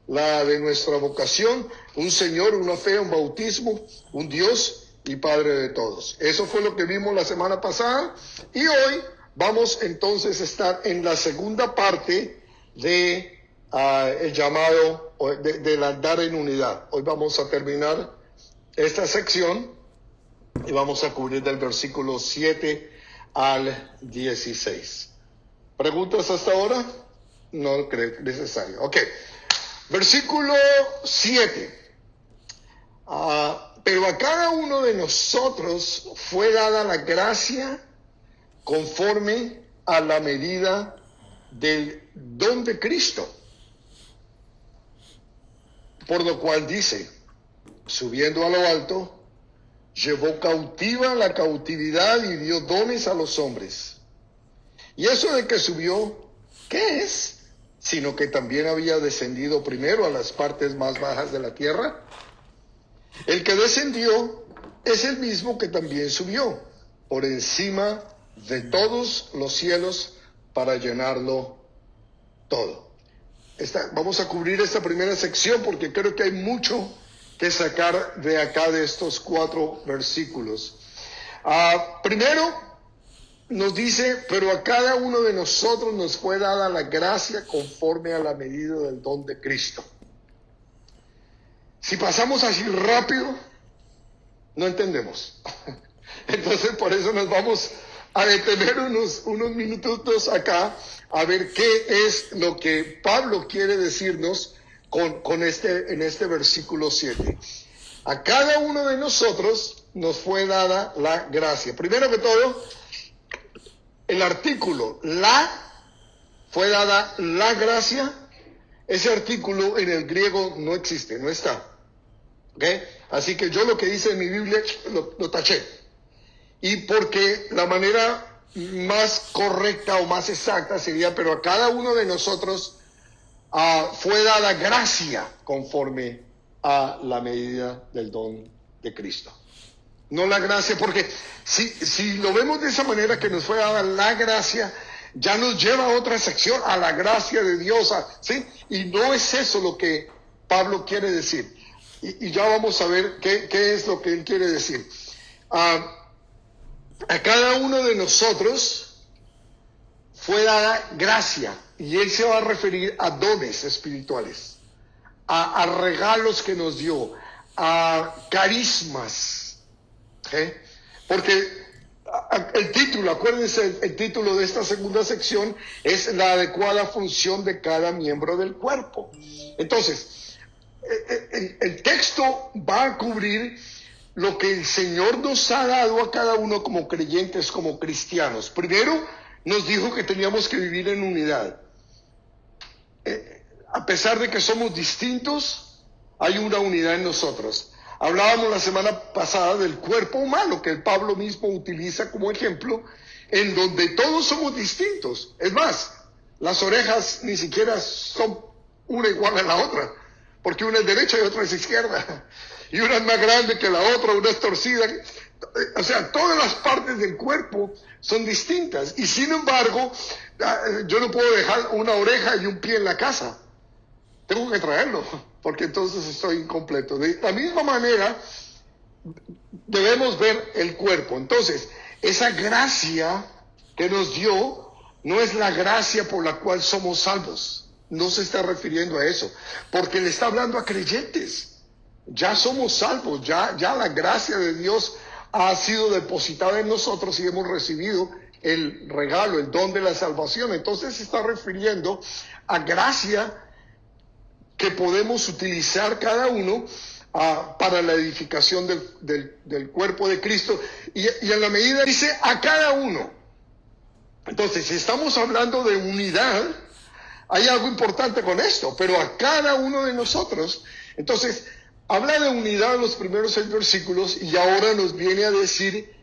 la de nuestra vocación, un Señor, una fe, un bautismo, un Dios y Padre de todos. Eso fue lo que vimos la semana pasada y hoy vamos entonces a estar en la segunda parte de el llamado del andar en unidad. Hoy vamos a terminar esta sección y vamos a cubrir del versículo 7 al 16. ¿Preguntas hasta ahora? No creo necesario. Ok. Versículo 7. Pero a cada uno de nosotros fue dada la gracia conforme a la medida del don de Cristo. Por lo cual dice, subiendo a lo alto, llevó cautiva la cautividad y dio dones a los hombres. Y eso de que subió, ¿qué es? Sino que también había descendido primero a las partes más bajas de la tierra. El que descendió es el mismo que también subió por encima de todos los cielos para llenarlo todo. Vamos a cubrir esta primera sección porque creo que hay mucho que sacar de acá de estos 4 versículos. Primero nos dice, pero a cada uno de nosotros nos fue dada la gracia conforme a la medida del don de Cristo. Si pasamos así rápido, no entendemos. Entonces por eso nos vamos a detener unos minutitos acá a ver qué es lo que Pablo quiere decirnos en este versículo 7. A cada uno de nosotros nos fue dada la gracia. Primero que todo, el artículo la fue dada la gracia. Ese artículo en el griego no existe, no está. ¿Okay? Así que yo lo que dice en mi Biblia lo taché. Y porque la manera más correcta o más exacta sería, pero a cada uno de nosotros fue dada gracia conforme a la medida del don de Cristo. No la gracia, porque si lo vemos de esa manera que nos fue dada la gracia, ya nos lleva a otra sección, a la gracia de Dios, ¿sí? Y no es eso lo que Pablo quiere decir. Y ya vamos a ver qué es lo que él quiere decir. A cada uno de nosotros fue dada gracia, y él se va a referir a dones espirituales, a regalos que nos dio, a carismas. ¿Okay? Porque el título, acuérdense, el título de esta segunda sección es la adecuada función de cada miembro del cuerpo. Entonces, el texto va a cubrir lo que el Señor nos ha dado a cada uno como creyentes, como cristianos. Primero, nos dijo que teníamos que vivir en unidad. A pesar de que somos distintos, hay una unidad en nosotros. Hablábamos la semana pasada del cuerpo humano, que el Pablo mismo utiliza como ejemplo, en donde todos somos distintos. Es más, las orejas ni siquiera son una igual a la otra, porque una es derecha y otra es izquierda, y una es más grande que la otra, una es torcida. O sea, todas las partes del cuerpo son distintas, y sin embargo, yo no puedo dejar una oreja y un pie en la casa. Tengo que traerlo, porque entonces estoy incompleto. De la misma manera, debemos ver el cuerpo. Entonces, esa gracia que nos dio no es la gracia por la cual somos salvos. No se está refiriendo a eso, porque le está hablando a creyentes. Ya somos salvos, ya la gracia de Dios ha sido depositada en nosotros y hemos recibido el regalo, el don de la salvación. Entonces se está refiriendo a gracia que podemos utilizar cada uno para la edificación del cuerpo de Cristo, y en la medida, dice, a cada uno. Entonces, si estamos hablando de unidad, hay algo importante con esto, pero a cada uno de nosotros. Entonces, habla de unidad en los primeros 6 versículos, y ahora nos viene a decir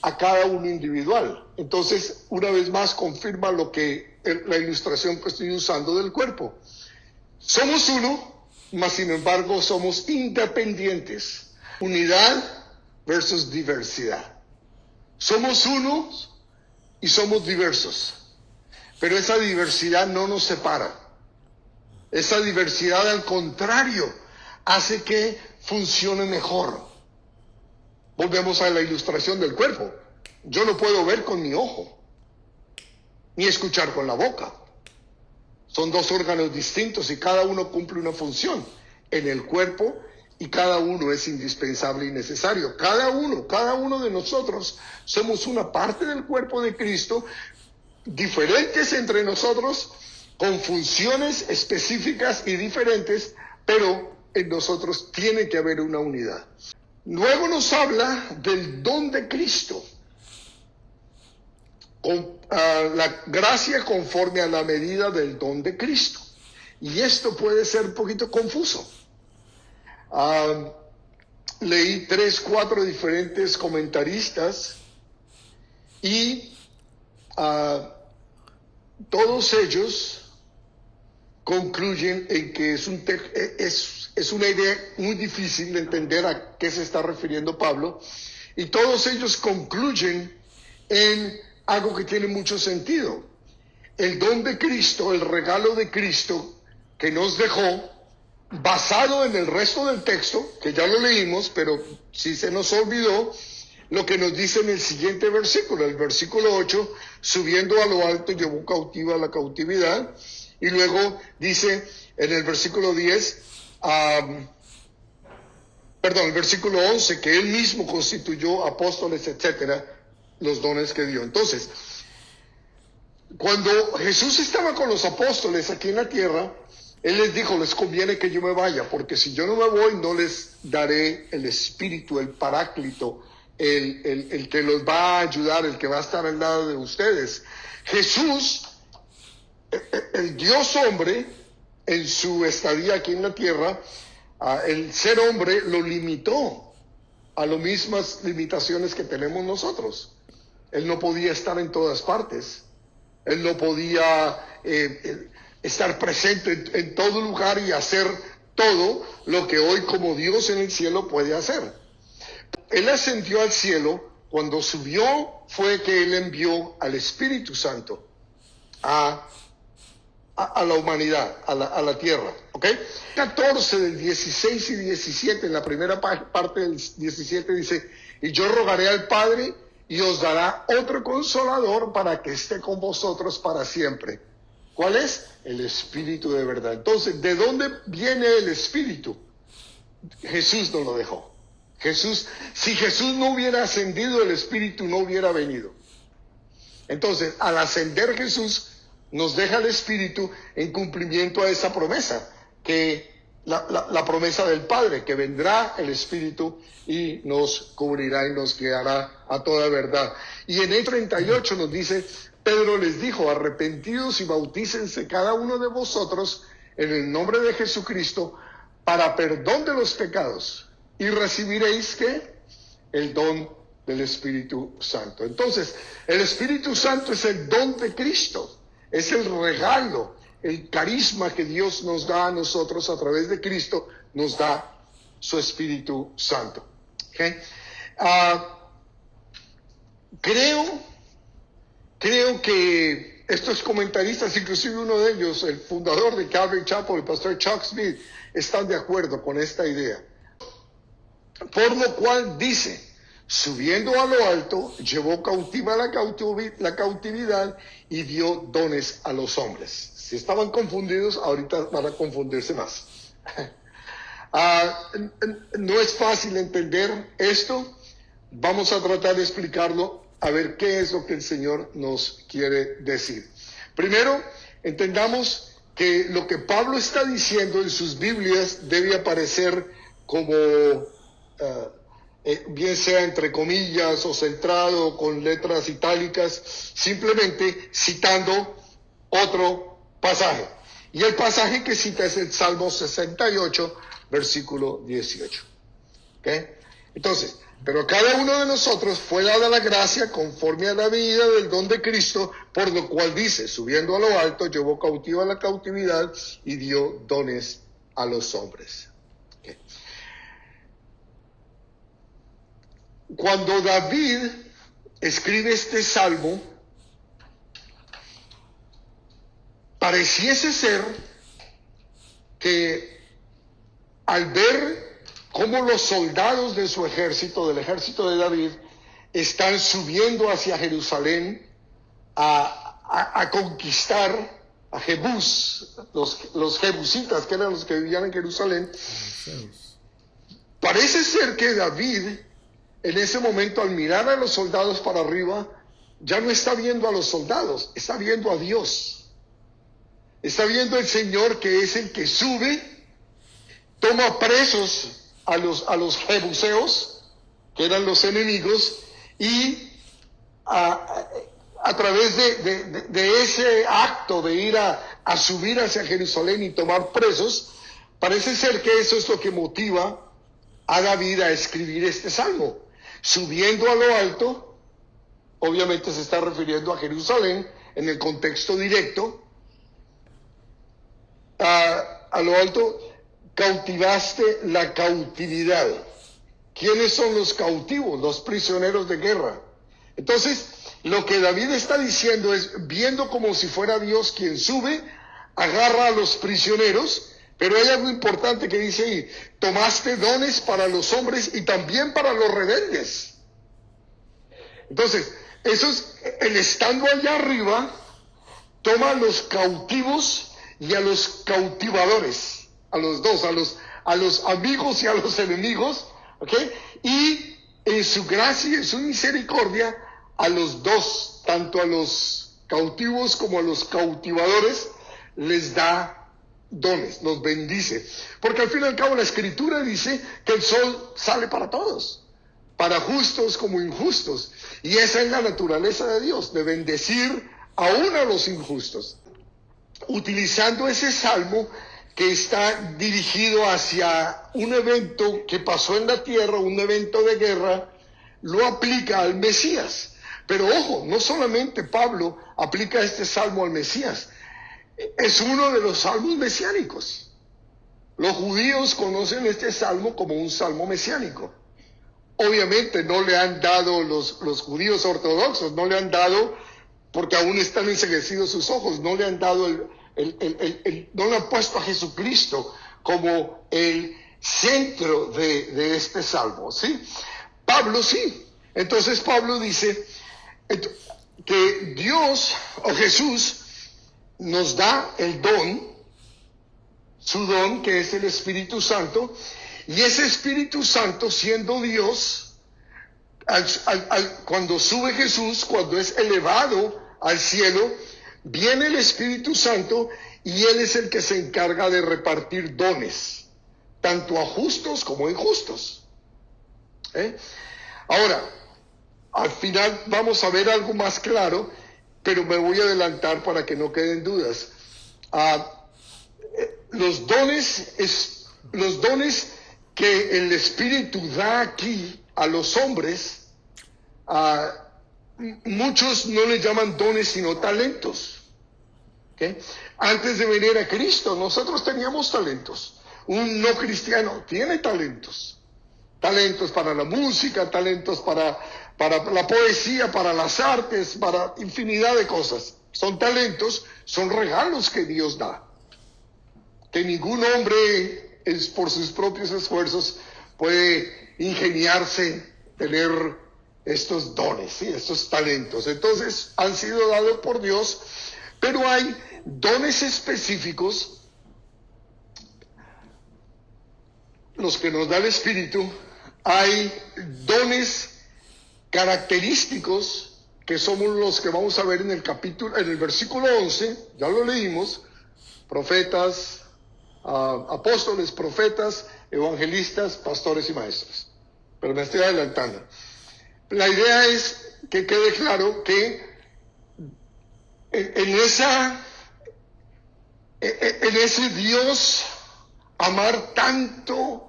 a cada uno individual. Entonces, una vez más confirma lo que la ilustración que estoy usando del cuerpo. Somos uno, mas sin embargo somos independientes. Unidad versus diversidad. Somos unos y somos diversos. Pero esa diversidad no nos separa. Esa diversidad, al contrario, hace que funcione mejor. Volvemos a la ilustración del cuerpo. Yo no puedo ver con mi ojo, ni escuchar con la boca. Son dos órganos distintos y cada uno cumple una función en el cuerpo y cada uno es indispensable y necesario. Cada uno de nosotros somos una parte del cuerpo de Cristo, diferentes entre nosotros, con funciones específicas y diferentes, pero en nosotros tiene que haber una unidad. Luego nos habla del don de Cristo, con la gracia conforme a la medida del don de Cristo. Y esto puede ser un poquito confuso. Leí 3-4 diferentes comentaristas y todos ellos concluyen en que es una idea muy difícil de entender a qué se está refiriendo Pablo, y todos ellos concluyen en algo que tiene mucho sentido. El don de Cristo, el regalo de Cristo que nos dejó, basado en el resto del texto, que ya lo leímos, pero si se nos olvidó, lo que nos dice en el siguiente versículo, el versículo 8, subiendo a lo alto llevó cautiva la cautividad, y luego dice en el versículo 10, el versículo 11, que él mismo constituyó apóstoles, etcétera, los dones que dio. Entonces, cuando Jesús estaba con los apóstoles aquí en la tierra, él les dijo, les conviene que yo me vaya, porque si yo no me voy, no les daré el Espíritu, el Paráclito, el que los va a ayudar, el que va a estar al lado de ustedes. Jesús, el Dios hombre, en su estadía aquí en la tierra, el ser hombre lo limitó a las mismas limitaciones que tenemos nosotros. Él no podía estar en todas partes. Él no podía estar presente en todo lugar y hacer todo lo que hoy como Dios en el cielo puede hacer. Él ascendió al cielo. Cuando subió fue que él envió al Espíritu Santo a la humanidad, a la tierra. ¿Ok? 14 del 16 y 17, en la primera parte del 17 dice, y yo rogaré al Padre y os dará otro consolador para que esté con vosotros para siempre. ¿Cuál es? El Espíritu de verdad. Entonces, ¿de dónde viene el Espíritu? Jesús nos lo dejó. Si Jesús no hubiera ascendido, el Espíritu no hubiera venido. Entonces, al ascender Jesús, nos deja el Espíritu en cumplimiento a esa promesa, que la promesa del Padre, que vendrá el Espíritu y nos cubrirá y nos guiará a toda verdad. Y en el 38 nos dice, Pedro les dijo, arrepentidos y bautícense cada uno de vosotros en el nombre de Jesucristo para perdón de los pecados y recibiréis ¿qué? El don del Espíritu Santo. Entonces, el Espíritu Santo es el don de Cristo, es el regalo, el carisma que Dios nos da a nosotros a través de Cristo, nos da su Espíritu Santo. ¿Okay? Creo que estos comentaristas, inclusive uno de ellos, el fundador de Calvary Chapel, el pastor Chuck Smith, están de acuerdo con esta idea. Por lo cual dice, subiendo a lo alto, llevó cautiva la cautividad y dio dones a los hombres. Si estaban confundidos, ahorita van a confundirse más. No es fácil entender esto. Vamos a tratar de explicarlo, a ver qué es lo que el Señor nos quiere decir. Primero, entendamos que lo que Pablo está diciendo en sus Biblias debe aparecer como, bien sea entre comillas o centrado con letras itálicas, simplemente citando otro pasaje. Y el pasaje que cita es el Salmo 68, versículo 18. ¿Okay? Entonces, pero a cada uno de nosotros fue dada la gracia conforme a la medida del don de Cristo, por lo cual dice, subiendo a lo alto, llevó cautiva la cautividad y dio dones a los hombres. ¿Okay? Cuando David escribe este salmo, pareciese ser que al ver cómo los soldados de su ejército, del ejército de David, están subiendo hacia Jerusalén a conquistar a Jebús, los jebusitas, que eran los que vivían en Jerusalén, parece ser que David, en ese momento, al mirar a los soldados para arriba, ya no está viendo a los soldados, está viendo a Dios. Está viendo al Señor, que es el que sube, toma presos a los jebuseos, que eran los enemigos, y a través de ese acto de ir a subir hacia Jerusalén y tomar presos, parece ser que eso es lo que motiva a David a escribir este salmo. Subiendo a lo alto, obviamente se está refiriendo a Jerusalén en el contexto directo. A lo alto, cautivaste la cautividad. ¿Quiénes son los cautivos? Los prisioneros de guerra. Entonces, lo que David está diciendo es, viendo como si fuera Dios quien sube, agarra a los prisioneros, pero hay algo importante que dice ahí: tomaste dones para los hombres y también para los rebeldes. Entonces, eso es, el estando allá arriba, toma a los cautivos y a los cautivadores, a los dos, a los amigos y a los enemigos, ¿ok? Y en su gracia y en su misericordia, a los dos, tanto a los cautivos como a los cautivadores, les da dones, los bendice. Porque al fin y al cabo la Escritura dice que el sol sale para todos, para justos como injustos. Y esa es la naturaleza de Dios, de bendecir aún a los injustos. Utilizando ese salmo que está dirigido hacia un evento que pasó en la tierra, un evento de guerra, lo aplica al Mesías. Pero ojo, no solamente Pablo aplica este salmo al Mesías, es uno de los salmos mesiánicos. Los judíos conocen este salmo como un salmo mesiánico. Obviamente no le han dado los judíos ortodoxos, no le han dado, porque aún están enceguecidos sus ojos, no le han dado no le han puesto a Jesucristo como el centro de este salmo, ¿sí? Pablo sí. Entonces Pablo dice que Dios o Jesús nos da el don, su don, que es el Espíritu Santo, y ese Espíritu Santo, siendo Dios, cuando sube Jesús, cuando es elevado al cielo, viene el Espíritu Santo y Él es el que se encarga de repartir dones, tanto a justos como a injustos. Ahora, al final vamos a ver algo más claro, pero me voy a adelantar para que no queden dudas. Los dones que el Espíritu da aquí a los hombres, muchos no le llaman dones sino talentos. ¿Okay? Antes de venir a Cristo, nosotros teníamos talentos. Un no cristiano tiene talentos. Talentos para la música, talentos para la poesía, para las artes, para infinidad de cosas. Son talentos, son regalos que Dios da. Que ningún hombre por sus propios esfuerzos puede ingeniarse, tener estos dones, ¿sí? Estos talentos. Entonces han sido dados por Dios, pero hay dones específicos, los que nos da el Espíritu. Hay dones característicos que somos los que vamos a ver en el versículo 11, ya lo leímos: profetas, apóstoles, profetas, evangelistas, pastores y maestros. Pero me estoy adelantando. La idea es que quede claro que en ese Dios amar tanto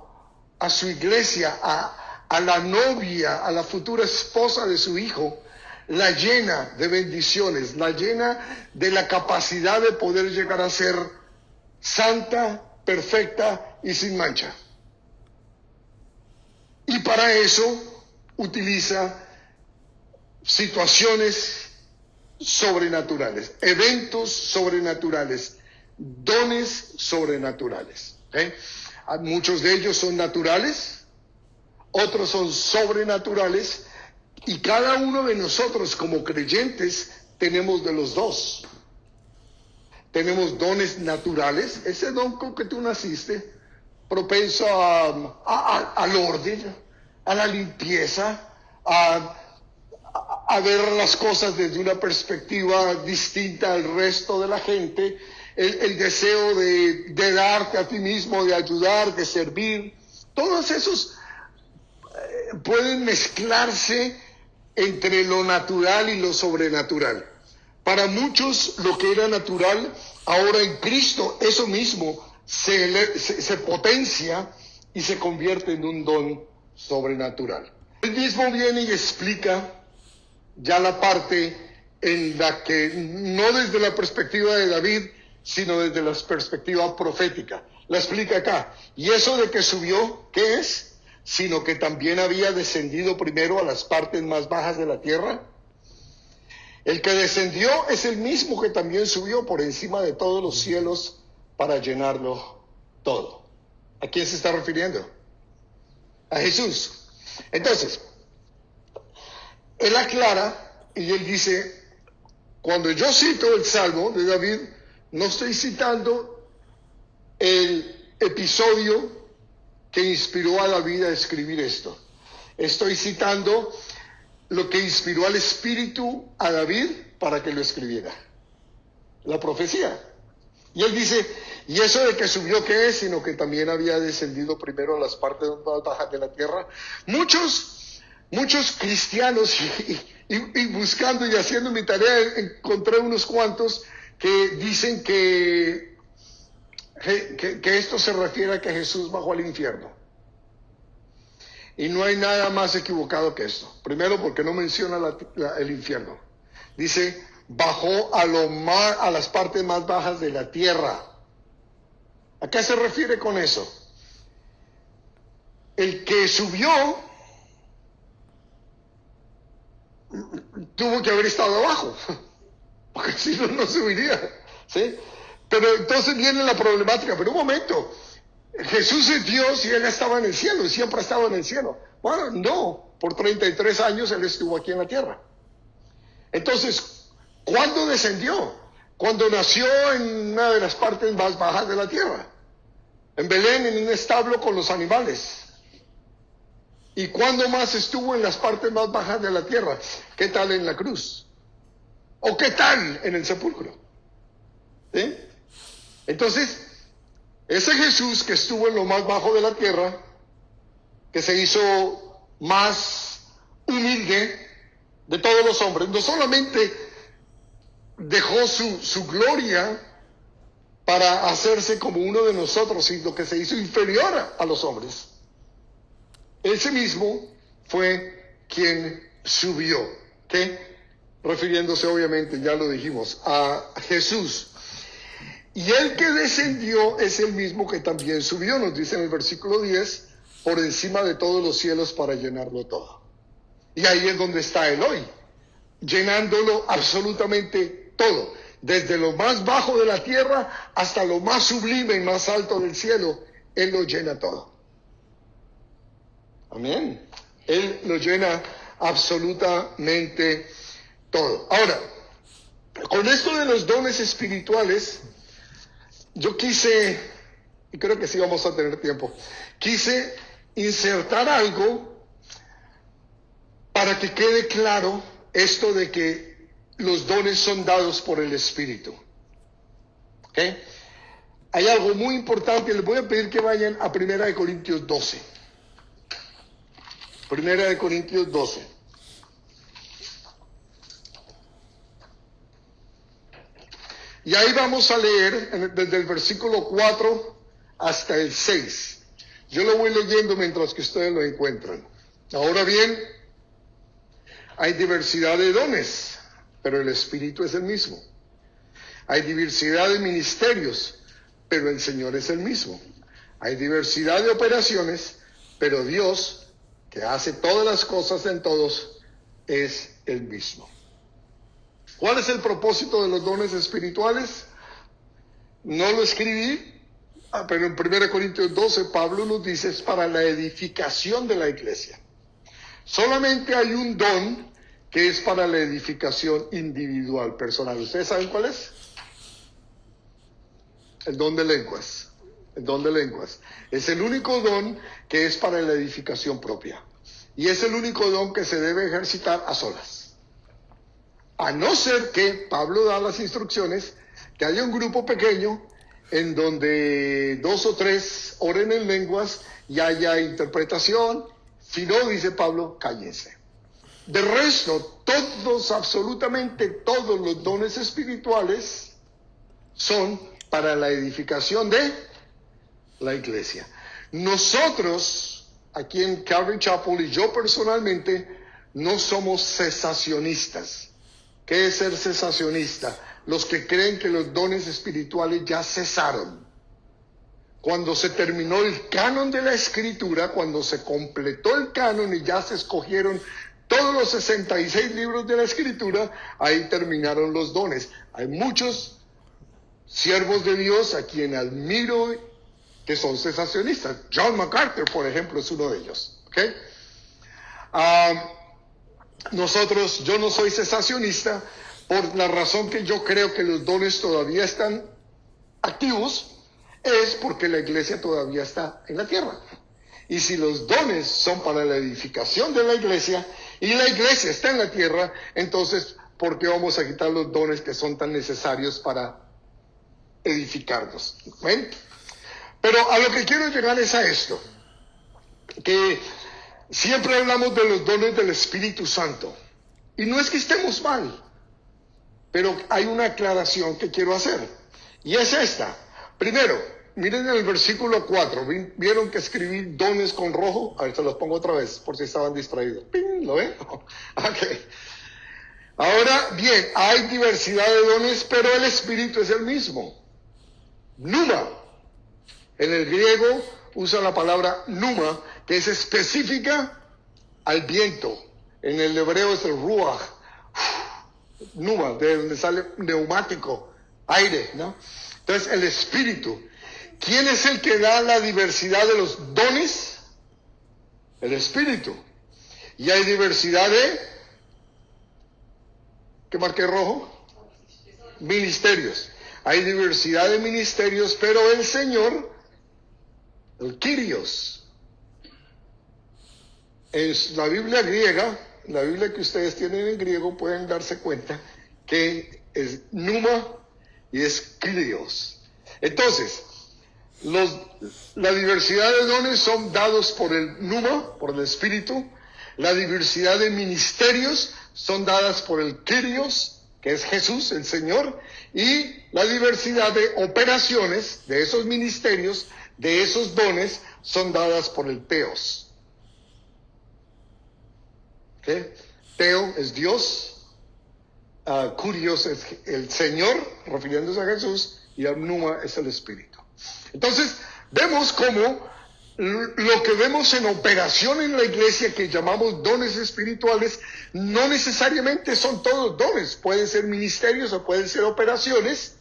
a su iglesia, a la novia, a la futura esposa de su hijo, la llena de bendiciones, la llena de la capacidad de poder llegar a ser santa, perfecta y sin mancha. Y para eso utiliza situaciones sobrenaturales, eventos sobrenaturales, dones sobrenaturales. ¿Okay? Muchos de ellos son naturales, otros son sobrenaturales, y cada uno de nosotros como creyentes tenemos de los dos. Tenemos dones naturales, ese don con que tú naciste, propenso al orden, a la limpieza, a ver las cosas desde una perspectiva distinta al resto de la gente, el deseo de darte a ti mismo, de ayudar, de servir. Todos esos pueden mezclarse entre lo natural y lo sobrenatural. Para muchos lo que era natural, ahora en Cristo eso mismo se potencia y se convierte en un don sobrenatural. Él mismo viene y explica ya la parte en la que, no desde la perspectiva de David, sino desde la perspectiva profética. La explica acá. Y eso de que subió, ¿qué es? Sino que también había descendido primero a las partes más bajas de la tierra. El que descendió es el mismo que también subió por encima de todos los cielos para llenarlo todo. ¿A quién se está refiriendo? A Jesús. Entonces, él aclara y él dice, cuando yo cito el Salmo de David, no estoy citando el episodio que inspiró a David a escribir esto. Estoy citando lo que inspiró al Espíritu a David para que lo escribiera. La profecía. Y él dice, ¿y eso de que subió qué es? Sino que también había descendido primero a las partes más bajas de la tierra. Muchos cristianos, y buscando y haciendo mi tarea, encontré unos cuantos que dicen que esto se refiere a que Jesús bajó al infierno. Y no hay nada más equivocado que esto. Primero, porque no menciona el infierno. Dice, bajó a las partes más bajas de la tierra. ¿A qué se refiere con eso? El que subió tuvo que haber estado abajo, porque si no, no subiría, ¿sí? Pero entonces viene la problemática. Pero un momento, Jesús es Dios y Él estaba en el cielo, y siempre ha estado en el cielo. Bueno, no, por 33 años Él estuvo aquí en la tierra. Entonces, ¿cuándo descendió? Cuando nació en una de las partes más bajas de la tierra, en Belén, en un establo con los animales. ¿Y cuándo más estuvo en las partes más bajas de la tierra? ¿Qué tal en la cruz? ¿O qué tal en el sepulcro? ¿Sí? Entonces, ese Jesús que estuvo en lo más bajo de la tierra, que se hizo más humilde de todos los hombres, no solamente dejó su gloria para hacerse como uno de nosotros, sino que se hizo inferior a los hombres. Ese mismo fue quien subió, ¿qué? Refiriéndose obviamente, ya lo dijimos, a Jesús. Y el que descendió es el mismo que también subió, nos dice en el versículo 10, por encima de todos los cielos para llenarlo todo. Y ahí es donde está Él hoy, llenándolo absolutamente todo, desde lo más bajo de la tierra hasta lo más sublime y más alto del cielo, Él lo llena todo. Amén. Él lo llena absolutamente todo. Ahora, con esto de los dones espirituales, yo quise, y creo que sí vamos a tener tiempo, quise insertar algo para que quede claro esto de que los dones son dados por el Espíritu. ¿Ok? Hay algo muy importante, les voy a pedir que vayan a 1 Corintios 12. 1 Corintios 12. Y ahí vamos a leer desde el versículo 4 hasta el 6. Yo lo voy leyendo mientras que ustedes lo encuentran. Ahora bien, hay diversidad de dones, pero el Espíritu es el mismo. Hay diversidad de ministerios, pero el Señor es el mismo. Hay diversidad de operaciones, pero Dios, que hace todas las cosas en todos, es el mismo. ¿Cuál es el propósito de los dones espirituales? No lo escribí, pero en 1 Corintios 12 Pablo nos dice es para la edificación de la iglesia. Solamente hay un don que es para la edificación individual, personal. ¿Ustedes saben cuál es? El don de lenguas. El don de lenguas. Es el único don que es para la edificación propia. Y es el único don que se debe ejercitar a solas. A no ser que Pablo da las instrucciones que haya un grupo pequeño en donde 2 o 3 oren en lenguas y haya interpretación. Si no, dice Pablo, cállense. De resto, todos, absolutamente todos los dones espirituales son para la edificación de la iglesia. Nosotros, aquí en Calvary Chapel y yo personalmente, no somos cesacionistas. ¿Qué es ser cesacionista? Los que creen que los dones espirituales ya cesaron. Cuando se terminó el canon de la Escritura, cuando se completó el canon y ya se escogieron todos los 66 libros de la Escritura, ahí terminaron los dones. Hay muchos siervos de Dios a quien admiro que son cesacionistas. John MacArthur, por ejemplo, es uno de ellos. ¿Okay? Yo no soy cesacionista por la razón que yo creo que los dones todavía están activos, es porque la iglesia todavía está en la tierra. Y si los dones son para la edificación de la iglesia y la iglesia está en la tierra, entonces, ¿por qué vamos a quitar los dones que son tan necesarios para edificarnos? ¿Ven? Pero a lo que quiero llegar es a esto, que siempre hablamos de los dones del Espíritu Santo. Y no es que estemos mal, pero hay una aclaración que quiero hacer. Y es esta. Primero, miren el versículo 4. ¿Vieron que escribí dones con rojo? A ver, se los pongo otra vez, por si estaban distraídos. ¡Ping! ¿Lo ven? Ok. Ahora, bien, hay diversidad de dones, pero el Espíritu es el mismo. Pneuma. En el griego usa la palabra pneuma, que es específica al viento. En el hebreo es el ruach. Pneuma, de donde sale neumático, aire, ¿no? Entonces, el Espíritu. ¿Quién es el que da la diversidad de los dones? El Espíritu. Y hay diversidad de, ¿qué marqué rojo? Ministerios. Hay diversidad de ministerios, pero el Señor, el Kyrios, en la Biblia griega, la Biblia que ustedes tienen en griego, pueden darse cuenta que es pneuma y es Kyrios. Entonces, la diversidad de dones son dados por el pneuma, por el Espíritu. La diversidad de ministerios son dadas por el Kyrios, que es Jesús, el Señor. Y la diversidad de operaciones de esos ministerios, de esos dones, son dadas por el Theos. ¿Okay? Theo es Dios, Kyrios es el Señor, refiriéndose a Jesús, y el pneuma es el Espíritu. Entonces, vemos cómo lo que vemos en operación en la iglesia, que llamamos dones espirituales, no necesariamente son todos dones. Pueden ser ministerios o pueden ser operaciones,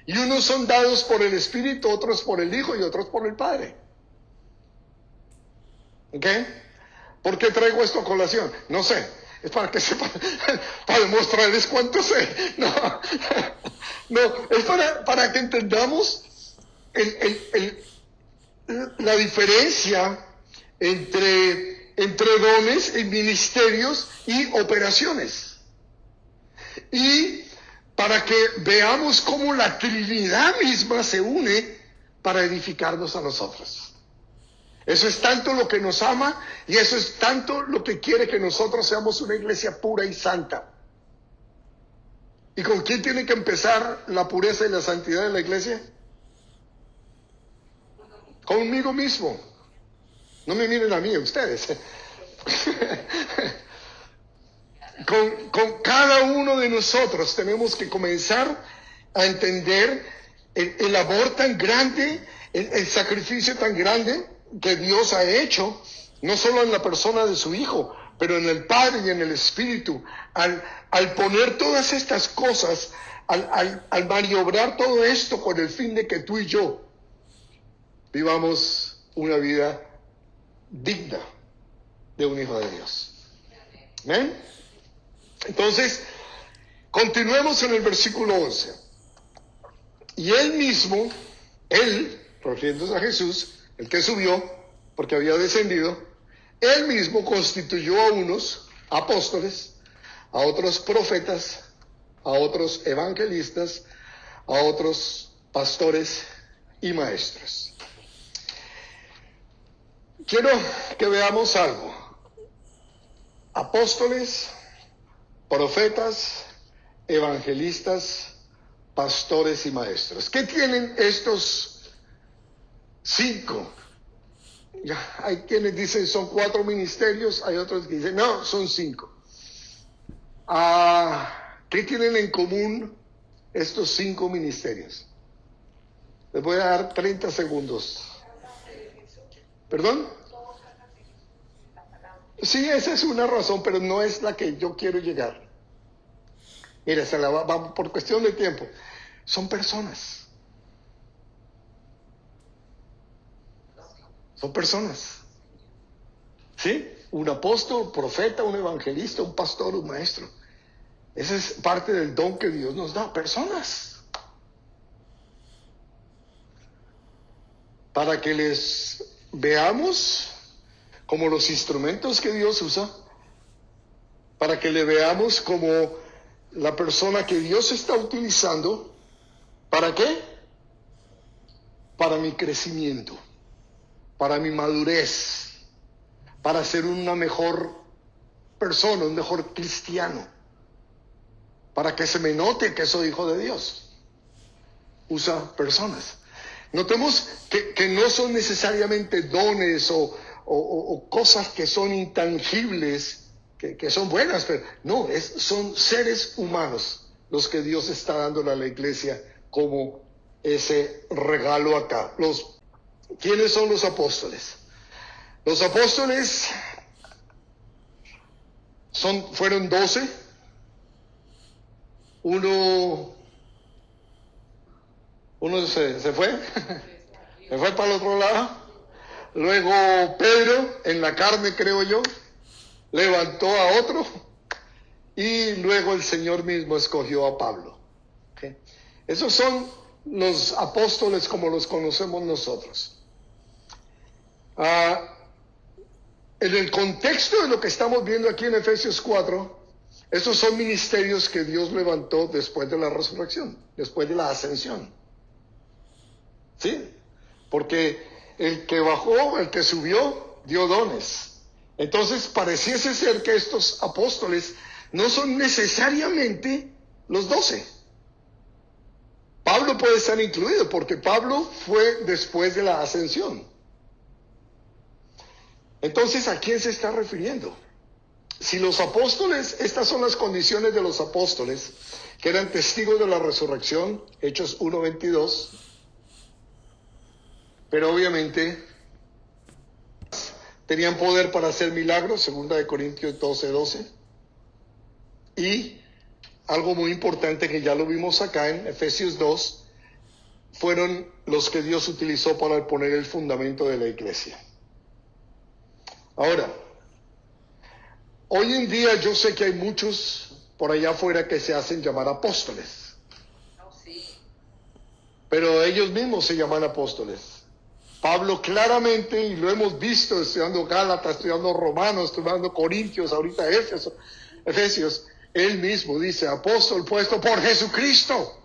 y unos son dados por el Espíritu, otros por el Hijo y otros por el Padre. ¿Ok? ¿Por qué traigo esto a colación? No sé. Es para que sepan, para demostrarles cuánto sé. No, es para que entendamos la diferencia entre dones y ministerios y operaciones. Y para que veamos cómo la Trinidad misma se une para edificarnos a nosotros. Eso es tanto lo que nos ama y eso es tanto lo que quiere que nosotros seamos una iglesia pura y santa. ¿Y con quién tiene que empezar la pureza y la santidad de la iglesia? Conmigo mismo. No me miren a mí, ustedes. Con cada uno de nosotros tenemos que comenzar a entender el amor tan grande, el sacrificio tan grande que Dios ha hecho, no solo en la persona de su Hijo, pero en el Padre y en el Espíritu, al poner todas estas cosas al maniobrar todo esto con el fin de que tú y yo vivamos una vida digna de un hijo de Dios. ¿Amén? Entonces, continuemos en el versículo 11. Y él mismo, él, refiriéndose a Jesús, el que subió, porque había descendido, él mismo constituyó a unos apóstoles, a otros profetas, a otros evangelistas, a otros pastores y maestros. Quiero que veamos algo. Apóstoles, profetas, evangelistas, pastores y maestros. ¿Qué tienen estos 5? Ya, hay quienes dicen son 4 ministerios, hay otros que dicen no, son 5. ¿Qué tienen en común estos 5 ministerios? Les voy a dar 30 segundos. ¿Perdón? Sí, esa es una razón, pero no es la que yo quiero llegar. Mira, vamos por cuestión de tiempo. Son personas. Son personas. ¿Sí? Un apóstol, un profeta, un evangelista, un pastor, un maestro. Esa es parte del don que Dios nos da. Personas. Para que les veamos como los instrumentos que Dios usa, para que le veamos como la persona que Dios está utilizando. ¿Para qué? Para mi crecimiento, para mi madurez, para ser una mejor persona, un mejor cristiano, para que se me note que soy hijo de Dios. Usa personas. Notemos que no son necesariamente dones o cosas que son intangibles, que son buenas, pero no, son seres humanos los que Dios está dándole a la iglesia como ese regalo acá. ¿Quiénes son los apóstoles? Los apóstoles fueron 12. Uno se fue, se fue para el otro lado. Luego Pedro, en la carne creo yo, levantó a otro, y luego el Señor mismo escogió a Pablo. ¿Okay? Esos son los apóstoles como los conocemos nosotros. En el contexto de lo que estamos viendo aquí en Efesios 4, estos son ministerios que Dios levantó después de la resurrección, después de la ascensión. ¿Sí? Porque el que bajó, el que subió, dio dones. Entonces pareciese ser que estos apóstoles no son necesariamente los 12. Pablo puede estar incluido porque Pablo fue después de la ascensión. Entonces, ¿a quién se está refiriendo? Si los apóstoles, estas son las condiciones de los apóstoles que eran testigos de la resurrección, Hechos 1:22, pero obviamente tenían poder para hacer milagros, 2 Corintios 12:12, y algo muy importante que ya lo vimos acá en Efesios 2, fueron los que Dios utilizó para poner el fundamento de la iglesia. Ahora, hoy en día yo sé que hay muchos por allá afuera que se hacen llamar apóstoles. Pero ellos mismos se llaman apóstoles. Pablo claramente, y lo hemos visto estudiando Gálatas, estudiando Romanos, estudiando Corintios, ahorita Efesios, él mismo dice, apóstol puesto por Jesucristo.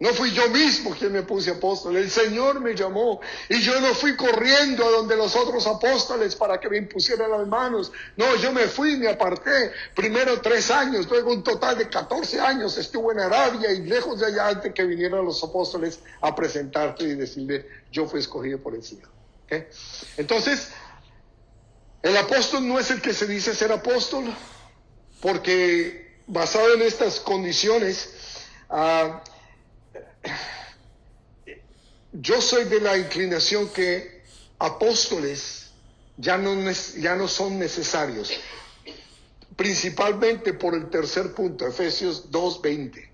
No fui yo mismo quien me puse apóstol, el Señor me llamó, y yo no fui corriendo a donde los otros apóstoles para que me impusieran las manos. No, yo me fui, me aparté, primero 3 años, luego un total de 14 años estuve en Arabia y lejos de allá antes que vinieran los apóstoles a presentarte y decirle, yo fui escogido por el Señor. ¿Okay? Entonces, el apóstol no es el que se dice ser apóstol, porque basado en estas condiciones, yo soy de la inclinación que apóstoles ya no son necesarios, principalmente por el tercer punto, Efesios 2:20.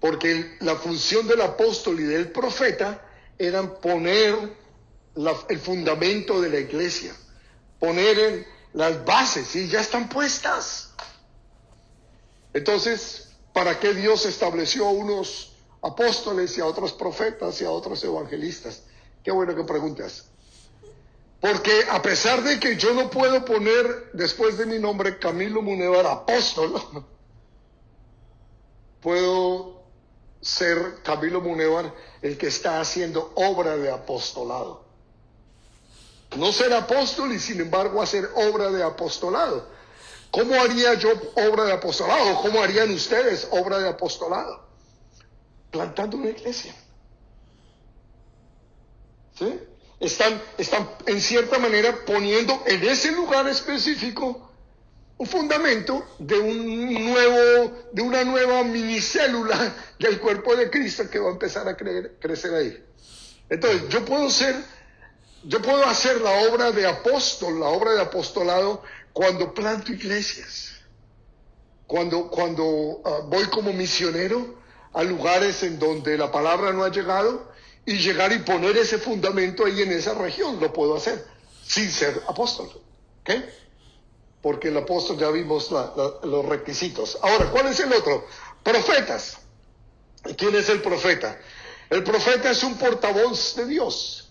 porque la función del apóstol y del profeta eran poner el fundamento de la iglesia, poner las bases, y ya están puestas. Entonces, ¿para qué Dios estableció a unos apóstoles y a otros profetas y a otros evangelistas? Qué bueno que preguntas. Porque a pesar de que yo no puedo poner después de mi nombre Camilo Munevar apóstol, puedo ser Camilo Munevar el que está haciendo obra de apostolado. No ser apóstol y sin embargo hacer obra de apostolado. ¿Cómo haría yo obra de apostolado? ¿Cómo harían ustedes obra de apostolado? Plantando una iglesia. ¿Sí? Están en cierta manera poniendo en ese lugar específico un fundamento de una nueva minicélula del cuerpo de Cristo que va a empezar a crecer ahí. Entonces, yo puedo hacer la obra de apóstol, la obra de apostolado, cuando planto iglesias, cuando voy como misionero a lugares en donde la palabra no ha llegado, y llegar y poner ese fundamento ahí en esa región. Lo puedo hacer sin ser apóstol, ¿ok? Porque el apóstol ya vimos los requisitos. Ahora, ¿cuál es el otro? Profetas. ¿Quién es el profeta? El profeta es un portavoz de Dios,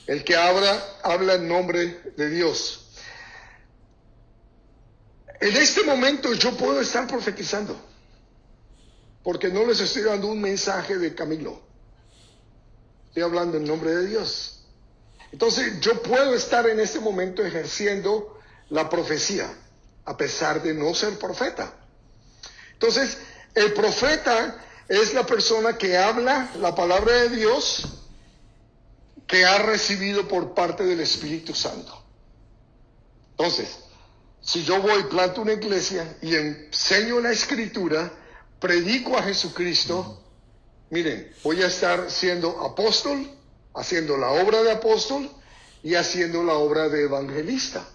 el que habla en nombre de Dios. En este momento yo puedo estar profetizando, porque no les estoy dando un mensaje de Camilo. Estoy hablando en nombre de Dios. Entonces yo puedo estar en este momento ejerciendo la profecía, a pesar de no ser profeta. Entonces, el profeta es la persona que habla la palabra de Dios que ha recibido por parte del Espíritu Santo. Entonces, si yo voy, planto una iglesia y enseño la Escritura, predico a Jesucristo, miren, voy a estar siendo apóstol, haciendo la obra de apóstol y haciendo la obra de evangelista.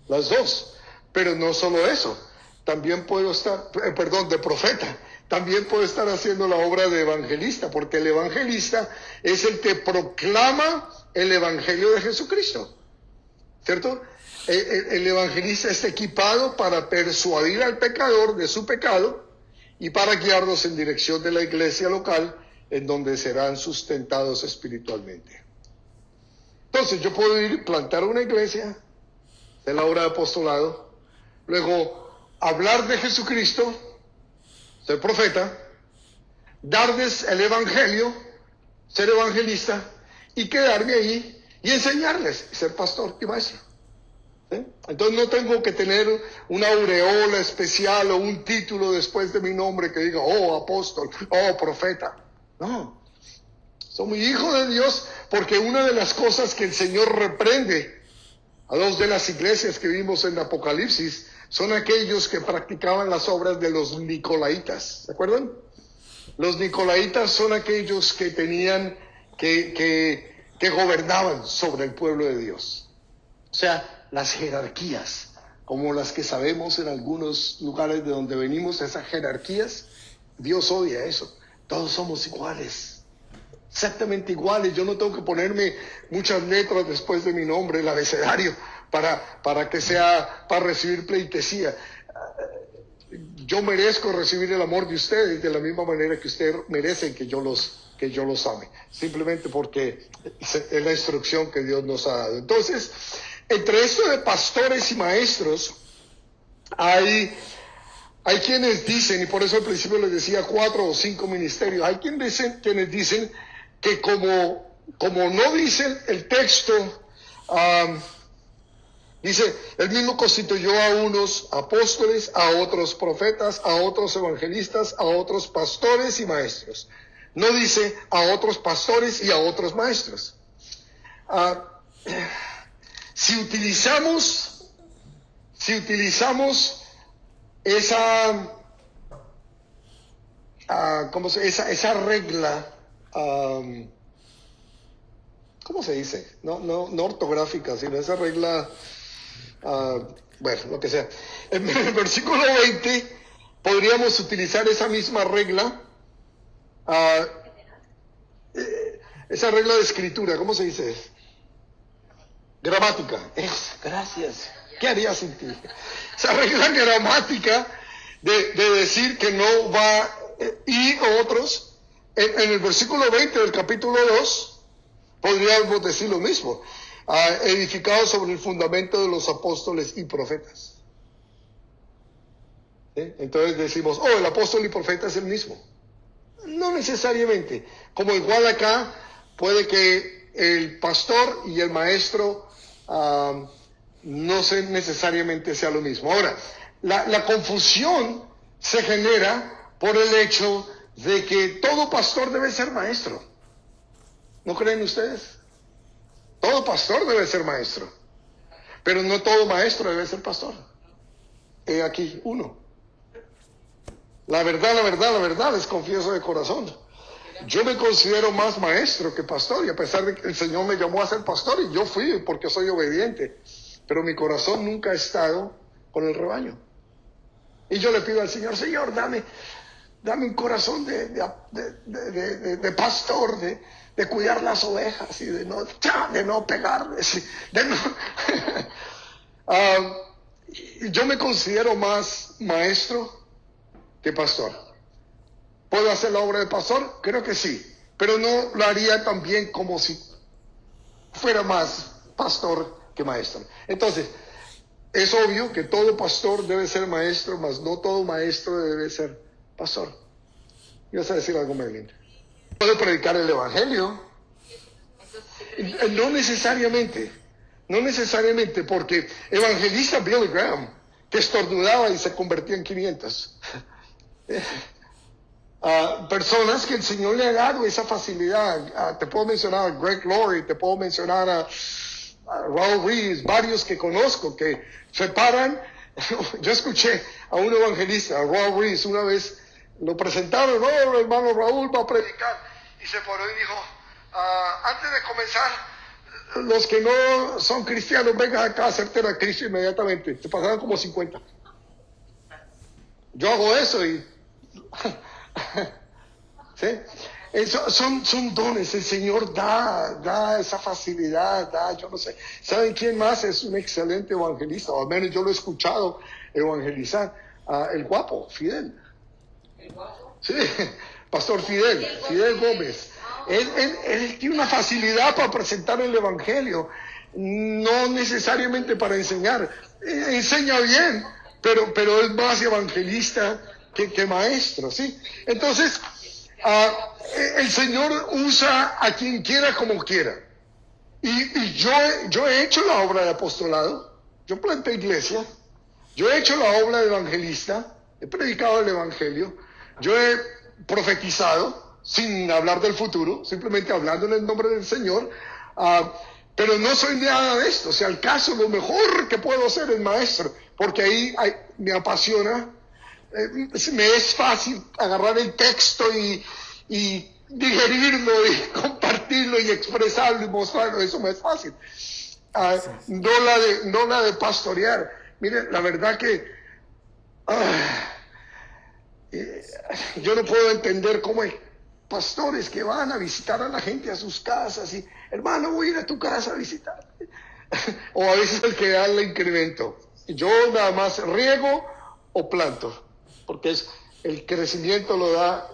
Las dos. Pero no solo eso, también puedo estar, de profeta, también puedo estar haciendo la obra de evangelista, porque el evangelista es el que proclama el evangelio de Jesucristo, ¿cierto? El evangelista está equipado para persuadir al pecador de su pecado y para guiarlos en dirección de la iglesia local en donde serán sustentados espiritualmente. Entonces yo puedo ir a plantar una iglesia, hacer la obra de apostolado, luego hablar de Jesucristo, ser profeta, darles el evangelio, ser evangelista y quedarme ahí y enseñarles, ser pastor y maestro. ¿Sí? Entonces no tengo que tener una aureola especial o un título después de mi nombre que diga, oh apóstol, oh profeta. No, soy muy hijo de Dios, porque una de las cosas que el Señor reprende a dos de las iglesias que vimos en Apocalipsis son aquellos que practicaban las obras de los nicolaitas. ¿Se acuerdan? Los nicolaitas son aquellos que tenían, que gobernaban sobre el pueblo de Dios. O sea, las jerarquías, como las que sabemos en algunos lugares de donde venimos, esas jerarquías, Dios odia eso. Todos somos iguales, exactamente iguales. Yo no tengo que ponerme muchas letras después de mi nombre, el abecedario, para que sea, para recibir pleitesía. Yo merezco recibir el amor de ustedes de la misma manera que ustedes merecen que yo los ame, simplemente porque es la instrucción que Dios nos ha dado. Entonces, entre esto de pastores y maestros, hay quienes dicen, y por eso al principio les decía 4 o 5 ministerios, hay quienes dicen que como no dice el texto, dice, él mismo constituyó a unos apóstoles, a otros profetas, a otros evangelistas, a otros pastores y maestros. No dice a otros pastores y a otros maestros. Si utilizamos esa regla, ¿cómo se dice? No ortográfica, sino esa regla, bueno, lo que sea. En el versículo 20 podríamos utilizar esa misma regla, esa regla de escritura, ¿cómo se dice? Gramática. Gracias. ¿Qué haría sin ti? Esa regla gramática de decir que no va, y otros, en el versículo 20 del capítulo 2, podríamos decir lo mismo, edificado sobre el fundamento de los apóstoles y profetas. ¿Sí? Entonces decimos, el apóstol y profeta es el mismo. No necesariamente. Como igual acá, puede que el pastor y el maestro no necesariamente sea lo mismo. Ahora, la confusión se genera por el hecho de que todo pastor debe ser maestro. ¿No creen ustedes? Todo pastor debe ser maestro, pero no todo maestro debe ser pastor. He aquí uno. La verdad, les confieso de corazón. Yo me considero más maestro que pastor, y a pesar de que el Señor me llamó a ser pastor, y yo fui porque soy obediente, pero mi corazón nunca ha estado con el rebaño. Y yo le pido al Señor, Señor, dame un corazón de pastor, de cuidar las ovejas y de no pegarles. Yo me considero más maestro que pastor. ¿Puedo hacer la obra de pastor? Creo que sí, pero no lo haría también como si fuera más pastor que maestro. Entonces, es obvio que todo pastor debe ser maestro, mas no todo maestro debe ser pastor. ¿Ibas a decir algo, Merlin? Puedo predicar el evangelio. No necesariamente, porque evangelista Billy Graham, que estornudaba y se convertía en 500. Personas que el Señor le ha dado esa facilidad. Te puedo mencionar a Greg Laurie, te puedo mencionar a Raúl Reeves, varios que conozco que se paran. Yo escuché a un evangelista, a Raúl Reeves, una vez lo presentaron, el hermano Raúl va a predicar, y se paró y dijo, antes de comenzar, los que no son cristianos, vengan acá a hacerte a Cristo inmediatamente. Se pasaron como 50. Yo hago eso y ¿sí? Son dones, el Señor da esa facilidad, yo no sé. ¿Saben quién más es un excelente evangelista? O al menos yo lo he escuchado evangelizar. El guapo, Fidel. ¿El guapo? Sí, Pastor Fidel Gómez. Él tiene una facilidad para presentar el evangelio, no necesariamente para enseñar. Enseña bien, pero es más evangelista que maestro, ¿sí? Entonces, el Señor usa a quien quiera como quiera. Y yo he hecho la obra de apostolado, yo planté iglesia, yo he hecho la obra de evangelista, he predicado el evangelio, yo he profetizado sin hablar del futuro, simplemente hablando en el nombre del Señor, pero no soy nada de esto. O sea, al caso, lo mejor que puedo hacer es maestro, porque ahí me apasiona. Me es fácil agarrar el texto y digerirlo y compartirlo y expresarlo y mostrarlo. Eso me es fácil. No la de pastorear. Miren, la verdad que yo no puedo entender cómo hay pastores que van a visitar a la gente a sus casas y, hermano, voy a ir a tu casa a visitar. O a veces el que da el incremento. Yo nada más riego o planto, porque el crecimiento lo da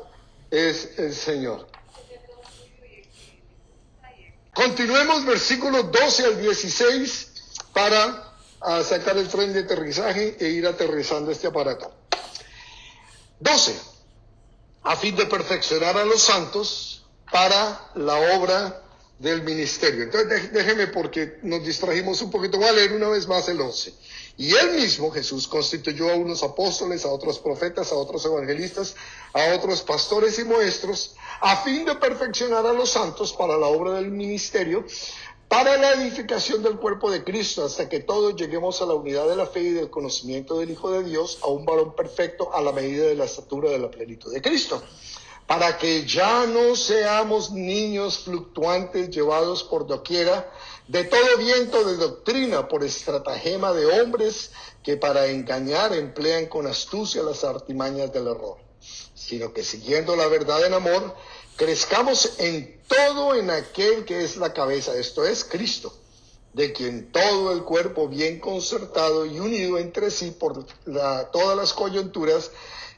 es el Señor. Continuemos versículos 12 al 16 para sacar el tren de aterrizaje e ir aterrizando este aparato. 12. A fin de perfeccionar a los santos para la obra del ministerio. Entonces déjeme, porque nos distrajimos un poquito. Voy a leer una vez más el 11. Y él mismo, Jesús, constituyó a unos apóstoles, a otros profetas, a otros evangelistas, a otros pastores y maestros, a fin de perfeccionar a los santos para la obra del ministerio, para la edificación del cuerpo de Cristo, hasta que todos lleguemos a la unidad de la fe y del conocimiento del Hijo de Dios, a un varón perfecto a la medida de la estatura de la plenitud de Cristo. para que ya no seamos niños fluctuantes llevados por doquiera de todo viento de doctrina por estratagema de hombres que para engañar emplean con astucia las artimañas del error, sino que siguiendo la verdad en amor, crezcamos en todo en aquel que es la cabeza, esto es Cristo, de quien todo el cuerpo bien concertado y unido entre sí por todas las coyunturas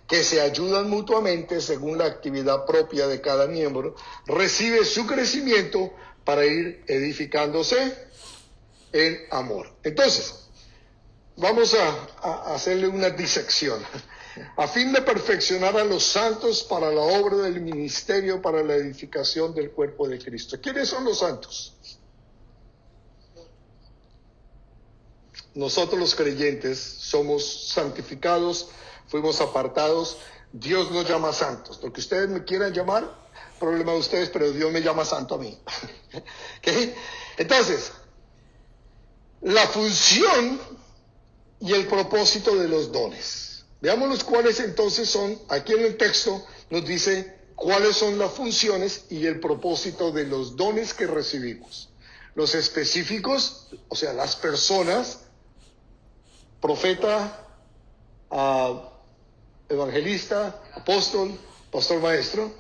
que se ayudan mutuamente según la actividad propia de cada miembro, recibe su crecimiento para ir edificándose en amor. Entonces, vamos a hacerle una disección. A fin de perfeccionar a los santos para la obra del ministerio, para la edificación del cuerpo de Cristo. ¿Quiénes son los santos? Nosotros los creyentes somos santificados, fuimos apartados. Dios nos llama santos. Lo que ustedes me quieran llamar, problema de ustedes, pero Dios me llama santo a mí. ¿Okay? Entonces, la función y el propósito de los dones. Veamos los cuáles entonces son. Aquí en el texto nos dice cuáles son las funciones y el propósito de los dones que recibimos. Los específicos, o sea, las personas, profeta, evangelista, apóstol, pastor maestro,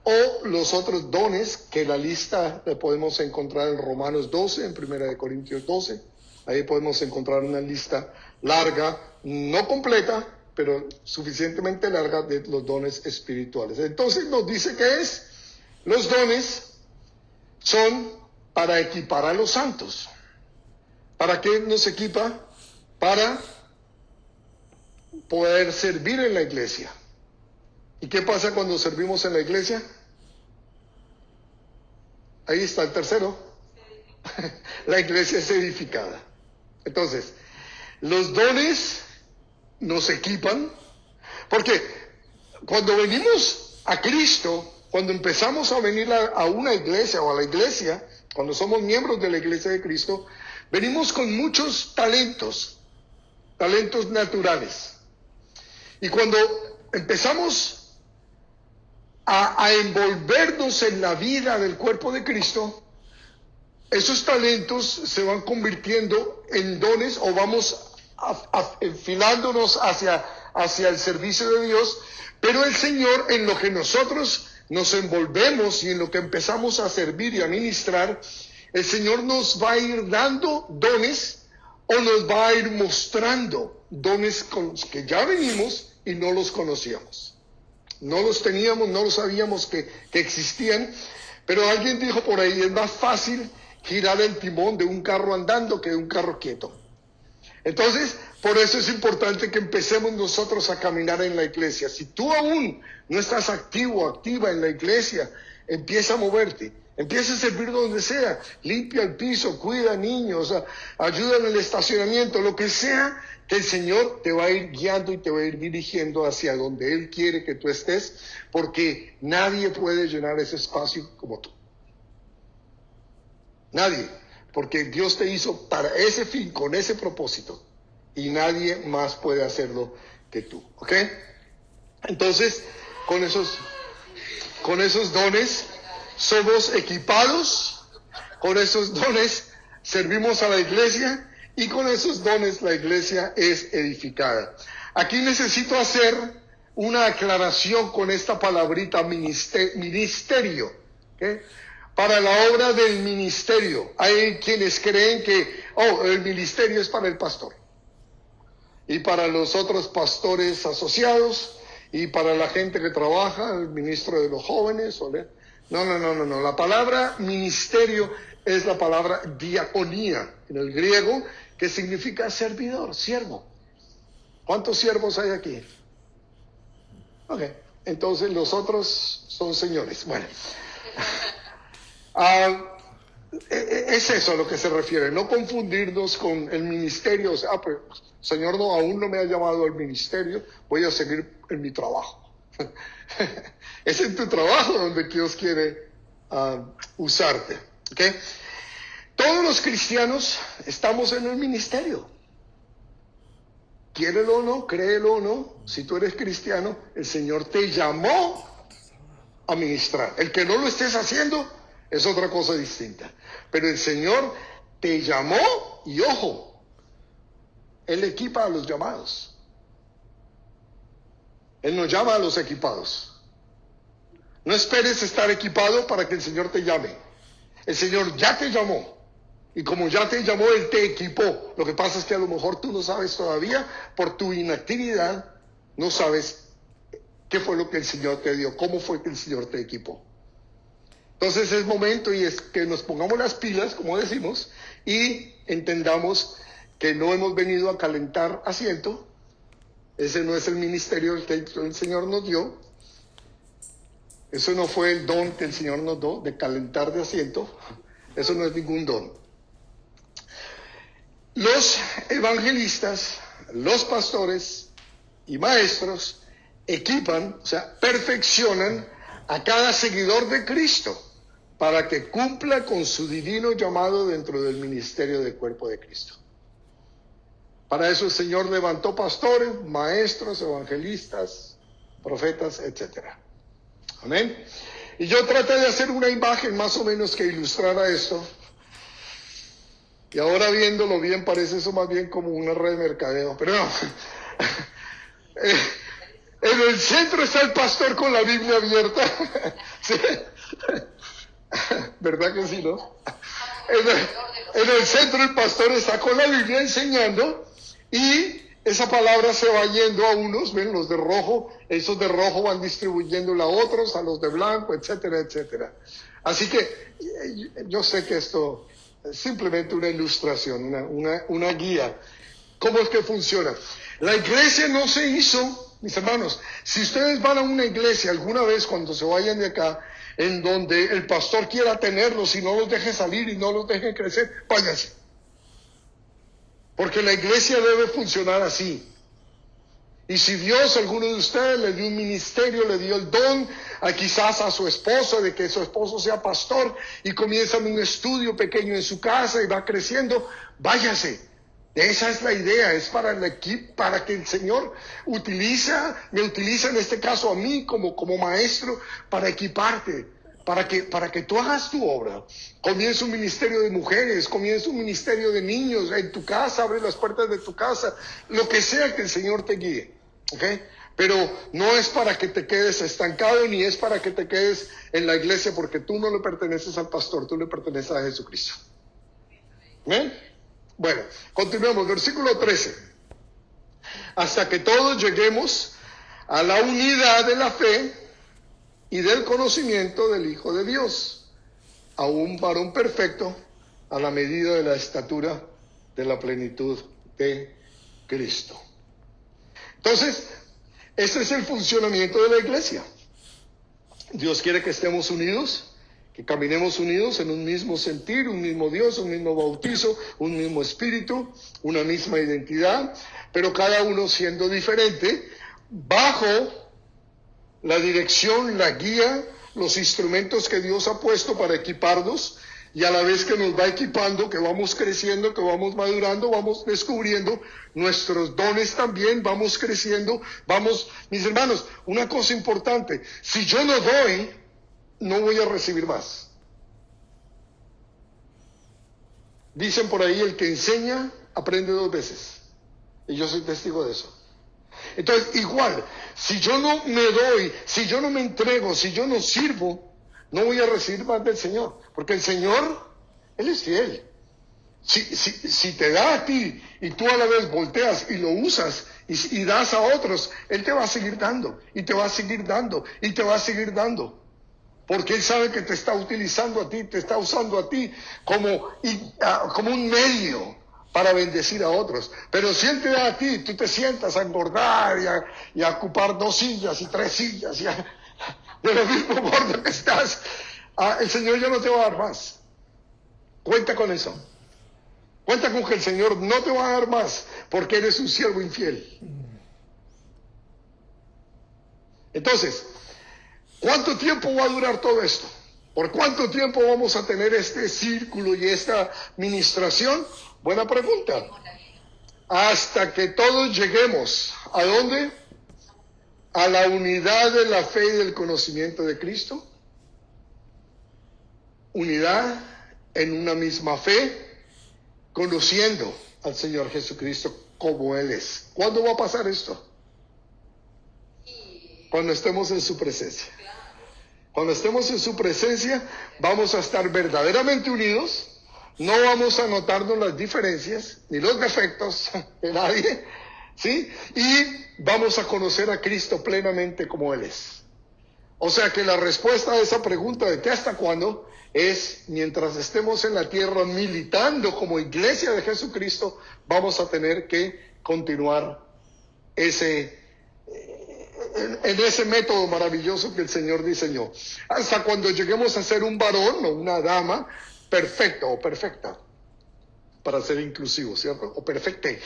o los otros dones que la lista la podemos encontrar en Romanos 12, en 1 Corintios 12. Ahí podemos encontrar una lista larga, no completa, pero suficientemente larga de los dones espirituales. Entonces nos dice que los dones son para equipar a los santos. ¿Para qué nos equipa? Para poder servir en la iglesia. ¿Y qué pasa cuando servimos en la iglesia? Ahí está el tercero. La iglesia es edificada. Entonces, los dones nos equipan, porque cuando venimos a Cristo, cuando empezamos a venir a una iglesia o a la iglesia, cuando somos miembros de la iglesia de Cristo, venimos con muchos talentos naturales. Y cuando empezamos a envolvernos en la vida del cuerpo de Cristo, esos talentos se van convirtiendo en dones o vamos enfilándonos hacia el servicio de Dios, pero el Señor, en lo que nosotros nos envolvemos y en lo que empezamos a servir y a ministrar, el Señor nos va a ir dando dones o nos va a ir mostrando dones con los que ya venimos y no los conocíamos. No los teníamos, no los sabíamos que existían, pero alguien dijo por ahí, es más fácil girar el timón de un carro andando que de un carro quieto. Entonces, por eso es importante que empecemos nosotros a caminar en la iglesia. Si tú aún no estás activo, activa en la iglesia, empieza a moverte, empieza a servir donde sea, limpia el piso, cuida niños, ayuda en el estacionamiento, lo que sea, que el Señor te va a ir guiando y te va a ir dirigiendo hacia donde Él quiere que tú estés, porque nadie puede llenar ese espacio como tú. Nadie, porque Dios te hizo para ese fin, con ese propósito, y nadie más puede hacerlo que tú, ¿ok? Entonces, con esos dones somos equipados, con esos dones servimos a la iglesia, y con esos dones la iglesia es edificada. Aquí necesito hacer una aclaración con esta palabrita ministerio, ¿ok? Para la obra del ministerio. Hay quienes creen que, el ministerio es para el pastor. Y para los otros pastores asociados, y para la gente que trabaja, el ministro de los jóvenes. No. La palabra ministerio es la palabra diaconía, en el griego, que significa servidor, siervo. ¿Cuántos siervos hay aquí? Ok, entonces los otros son señores. Bueno. Es eso a lo que se refiere, no confundirnos con el ministerio. O sea, pues, Señor, aún no me ha llamado al ministerio, voy a seguir en mi trabajo. Es en tu trabajo donde Dios quiere usarte. ¿Okay? Todos los cristianos estamos en el ministerio. Quiérelo o no, créelo o no, si tú eres cristiano, el Señor te llamó a ministrar. El que no lo estés haciendo es otra cosa distinta. Pero el Señor te llamó y ojo, Él equipa a los llamados. Él no llama a los equipados. No esperes estar equipado para que el Señor te llame. El Señor ya te llamó. Y como ya te llamó, Él te equipó. Lo que pasa es que a lo mejor tú no sabes todavía, por tu inactividad, no sabes qué fue lo que el Señor te dio, cómo fue que el Señor te equipó. Entonces es momento y es que nos pongamos las pilas, como decimos, y entendamos que no hemos venido a calentar asiento. Ese no es el ministerio que el Señor nos dio. Eso no fue el don que el Señor nos dio de calentar de asiento. Eso no es ningún don. Los evangelistas, los pastores y maestros equipan, o sea, perfeccionan a cada seguidor de Cristo para que cumpla con su divino llamado dentro del ministerio del cuerpo de Cristo. Para eso el Señor levantó pastores, maestros, evangelistas, profetas, etc. Amén. Y yo traté de hacer una imagen más o menos que ilustrara esto. Y ahora viéndolo bien, parece eso más bien como una red de mercadeo. Pero no. En el centro está el pastor con la Biblia abierta. ¿Sí? ¿Verdad que sí, no? En el centro el pastor está con la Biblia enseñando y esa palabra se va yendo a unos, ven, los de rojo, esos de rojo van distribuyéndola a otros, a los de blanco, etcétera, etcétera. Así que yo sé que esto es simplemente una ilustración, una guía. ¿Cómo es que funciona? La iglesia no se hizo, mis hermanos, si ustedes van a una iglesia alguna vez cuando se vayan de acá, en donde el pastor quiera tenerlos y no los deje salir y no los deje crecer, váyanse. Porque la iglesia debe funcionar así. Y si Dios, alguno de ustedes, le dio un ministerio, le dio el don, quizás a su esposo, de que su esposo sea pastor, y comienzan un estudio pequeño en su casa y va creciendo, váyase. Esa es la idea, es para el equipo, para que el Señor me utiliza en este caso a mí como maestro para equiparte, para que tú hagas tu obra. Comienza un ministerio de mujeres, comienza un ministerio de niños en tu casa, abre las puertas de tu casa, lo que sea que el Señor te guíe, ¿ok? Pero no es para que te quedes estancado, ni es para que te quedes en la iglesia, porque tú no le perteneces al pastor, tú le perteneces a Jesucristo. ¿Ven? Bueno, continuemos, versículo 13. Hasta que todos lleguemos a la unidad de la fe y del conocimiento del Hijo de Dios, a un varón perfecto, a la medida de la estatura de la plenitud de Cristo. Entonces, este es el funcionamiento de la iglesia. Dios quiere que estemos unidos, que caminemos unidos en un mismo sentir, un mismo Dios, un mismo bautizo, un mismo espíritu, una misma identidad, pero cada uno siendo diferente, bajo la dirección, la guía, los instrumentos que Dios ha puesto para equiparnos, y a la vez que nos va equipando, que vamos creciendo, que vamos madurando, vamos descubriendo nuestros dones también, vamos creciendo, mis hermanos, una cosa importante, si yo no doy, no voy a recibir más. Dicen por ahí, el que enseña aprende 2 veces. Y yo soy testigo de eso. Entonces, igual, si yo no me doy, si yo no me entrego, si yo no sirvo, no voy a recibir más del Señor. Porque el Señor, Él es fiel. Si te da a ti y tú a la vez volteas y lo usas y das a otros, Él te va a seguir dando, y te va a seguir dando, y te va a seguir dando. Porque Él sabe que te está utilizando a ti, te está usando a ti como un medio para bendecir a otros. Pero si Él te da a ti, tú te sientas a engordar y a ocupar 2 sillas y 3 sillas, de lo mismo gordo que estás, el Señor ya no te va a dar más. Cuenta con eso. Cuenta con que el Señor no te va a dar más, porque eres un siervo infiel. Entonces, ¿cuánto tiempo va a durar todo esto? ¿Por cuánto tiempo vamos a tener este círculo y esta ministración? Buena pregunta. Hasta que todos lleguemos. ¿A dónde? a la unidad de la fe y del conocimiento de Cristo. Unidad en una misma fe, conociendo al Señor Jesucristo como Él es. ¿Cuándo va a pasar esto? Cuando estemos en su presencia. Cuando estemos en su presencia, vamos a estar verdaderamente unidos. No vamos a notarnos las diferencias ni los defectos de nadie, ¿sí? Y vamos a conocer a Cristo plenamente como Él es. O sea que la respuesta a esa pregunta de ¿qué hasta cuándo? Es mientras estemos en la tierra militando como iglesia de Jesucristo, vamos a tener que continuar en ese método maravilloso que el Señor diseñó. Hasta cuando lleguemos a ser un varón o una dama perfecto o perfecta, para ser inclusivo, ¿cierto? O perfecte.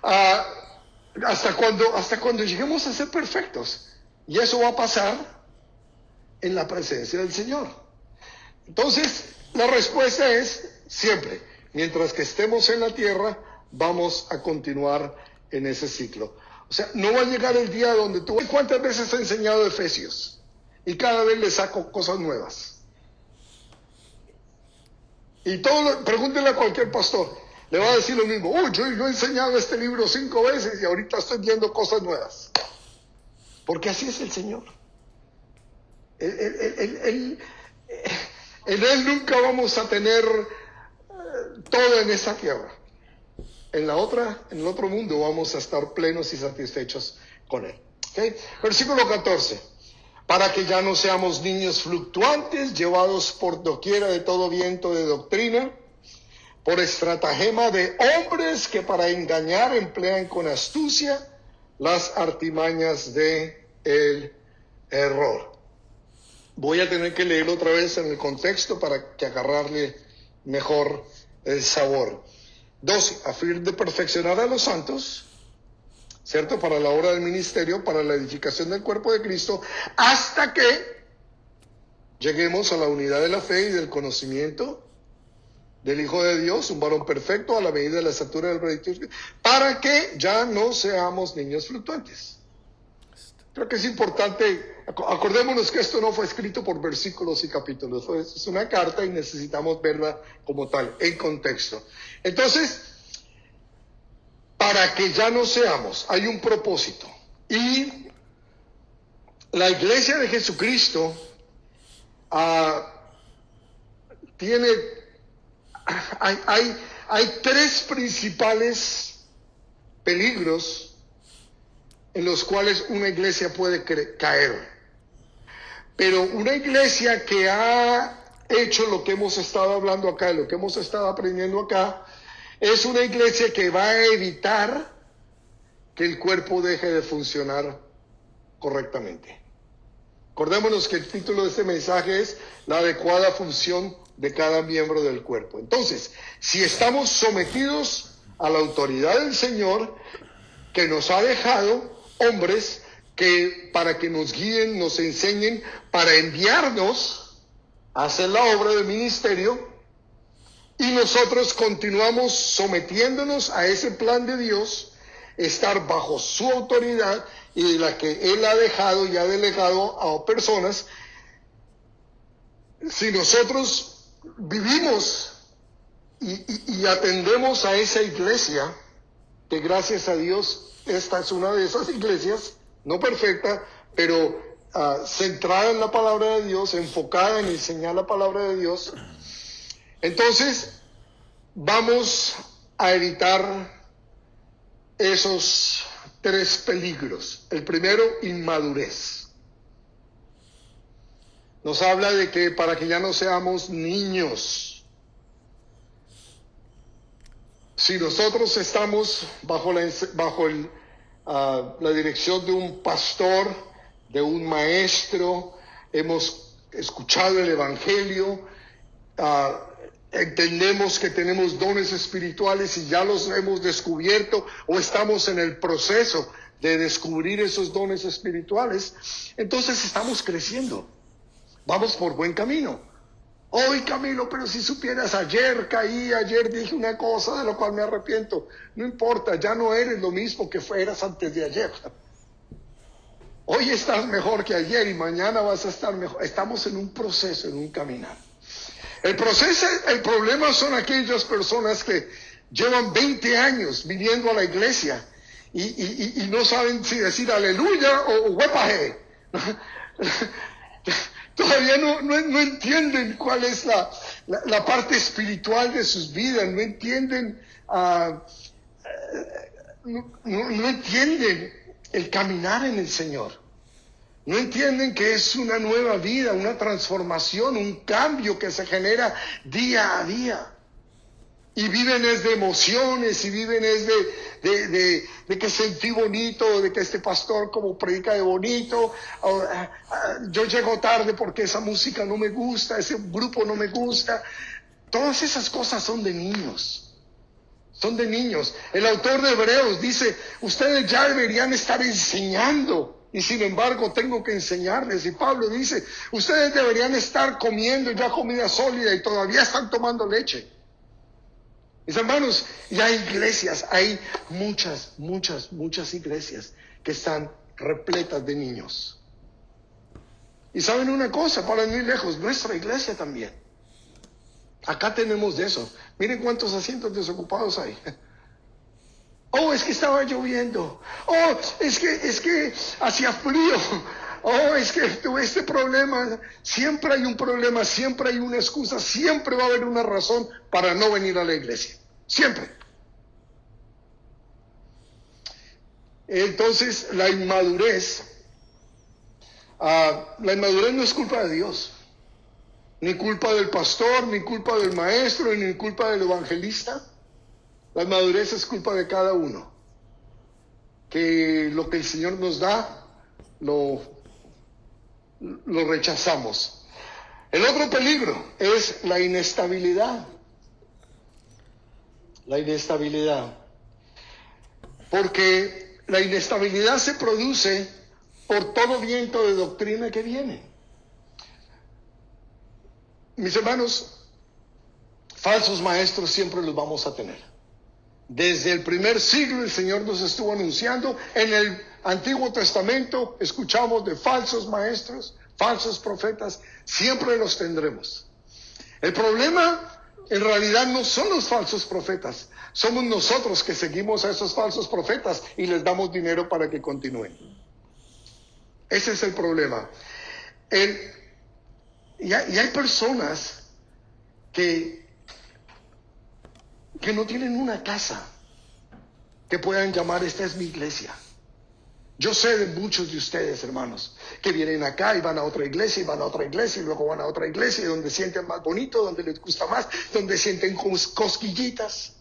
Hasta cuando lleguemos a ser perfectos. Y eso va a pasar en la presencia del Señor. Entonces, la respuesta es siempre, mientras que estemos en la tierra, vamos a continuar en ese ciclo. O sea, no va a llegar el día donde tú... ¿Cuántas veces he enseñado Efesios? Y cada vez le saco cosas nuevas. Y pregúntenle a cualquier pastor, le va a decir lo mismo. Yo he enseñado este libro 5 veces y ahorita estoy viendo cosas nuevas. Porque así es el Señor. En Él nunca vamos a tener todo en esta tierra. En el otro mundo vamos a estar plenos y satisfechos con Él. ¿Okay? Versículo 14. Para que ya no seamos niños fluctuantes, llevados por doquiera de todo viento de doctrina, por estratagema de hombres que para engañar emplean con astucia las artimañas de el error. Voy a tener que leerlo otra vez en el contexto para que agarrarle mejor el sabor. 12. A fin de perfeccionar a los santos, ¿cierto? Para la obra del ministerio, para la edificación del cuerpo de Cristo, hasta que lleguemos a la unidad de la fe y del conocimiento del Hijo de Dios, un varón perfecto a la medida de la estatura del Cristo, para que ya no seamos niños fluctuantes. Creo que es importante, acordémonos que esto no fue escrito por versículos y capítulos, es una carta y necesitamos verla como tal, en contexto. Entonces, para que ya no seamos, hay un propósito. Y la iglesia de Jesucristo hay 3 principales peligros en los cuales una iglesia puede caer. Pero una iglesia que ha hecho lo que hemos estado hablando acá, lo que hemos estado aprendiendo acá, es una iglesia que va a evitar que el cuerpo deje de funcionar correctamente. Acordémonos que el título de este mensaje es la adecuada función de cada miembro del cuerpo. Entonces, si estamos sometidos a la autoridad del Señor, que nos ha dejado hombres que para que nos guíen, nos enseñen, para enviarnos a hacer la obra del ministerio, y nosotros continuamos sometiéndonos a ese plan de Dios, estar bajo su autoridad y de la que Él ha dejado y ha delegado a personas. Si nosotros vivimos y atendemos a esa iglesia, que gracias a Dios esta es una de esas iglesias, no perfecta, pero centrada en la palabra de Dios, enfocada en enseñar la palabra de Dios, entonces vamos a evitar esos 3 peligros. El primero, inmadurez. Nos habla de que para que ya no seamos niños. Si nosotros estamos bajo la dirección de un pastor, de un maestro, hemos escuchado el evangelio, entendemos que tenemos dones espirituales y ya los hemos descubierto o estamos en el proceso de descubrir esos dones espirituales, entonces estamos creciendo, vamos por buen camino. Hoy, Camilo, pero si supieras, ayer dije una cosa de la cual me arrepiento. No importa, ya no eres lo mismo que eras antes de ayer. Hoy estás mejor que ayer y mañana vas a estar mejor. Estamos en un proceso, en un caminar. El problema son aquellas personas que llevan 20 años viniendo a la iglesia y no saben si decir aleluya o huepaje. Todavía no entienden cuál es la parte espiritual de sus vidas, no entienden, no entienden el caminar en el Señor. No entienden que es una nueva vida, una transformación, un cambio que se genera día a día. Y viven es de emociones, y viven es de que sentí bonito, de que este pastor como predica de bonito. Yo llego tarde porque esa música no me gusta, ese grupo no me gusta. Todas esas cosas son de niños. Son de niños. El autor de Hebreos dice, ustedes ya deberían estar enseñando. Y sin embargo tengo que enseñarles. Y Pablo dice, ustedes deberían estar comiendo ya comida sólida y todavía están tomando leche. Mis hermanos, y hay iglesias, hay muchas iglesias que están repletas de niños. Y saben una cosa, para ir lejos, nuestra iglesia también. Acá tenemos de eso. Miren cuántos asientos desocupados hay. Oh, es que estaba lloviendo. Oh, es que hacía frío. Oh, es que tuve este problema. Siempre hay un problema, siempre hay una excusa, siempre va a haber una razón para no venir a la iglesia. Siempre. Entonces, la inmadurez no es culpa de Dios. Ni culpa del pastor, ni culpa del maestro, ni culpa del evangelista. La inmadurez es culpa de cada uno. Que lo que el Señor nos da, lo rechazamos. El otro peligro es la inestabilidad. La inestabilidad. Porque la inestabilidad se produce por todo viento de doctrina que viene. Mis hermanos, falsos maestros siempre los vamos a tener. Desde el primer siglo el Señor nos estuvo anunciando. En el Antiguo Testamento escuchamos de falsos maestros, falsos profetas. Siempre los tendremos. El problema en realidad no son los falsos profetas. Somos nosotros que seguimos a esos falsos profetas y les damos dinero para que continúen. Ese es el problema. Y hay personas que no tienen una casa que puedan llamar, esta es mi iglesia. Yo sé de muchos de ustedes, hermanos, que vienen acá y van a otra iglesia y van a otra iglesia y luego van a otra iglesia, donde sienten más bonito, donde les gusta más, donde sienten cosquillitas,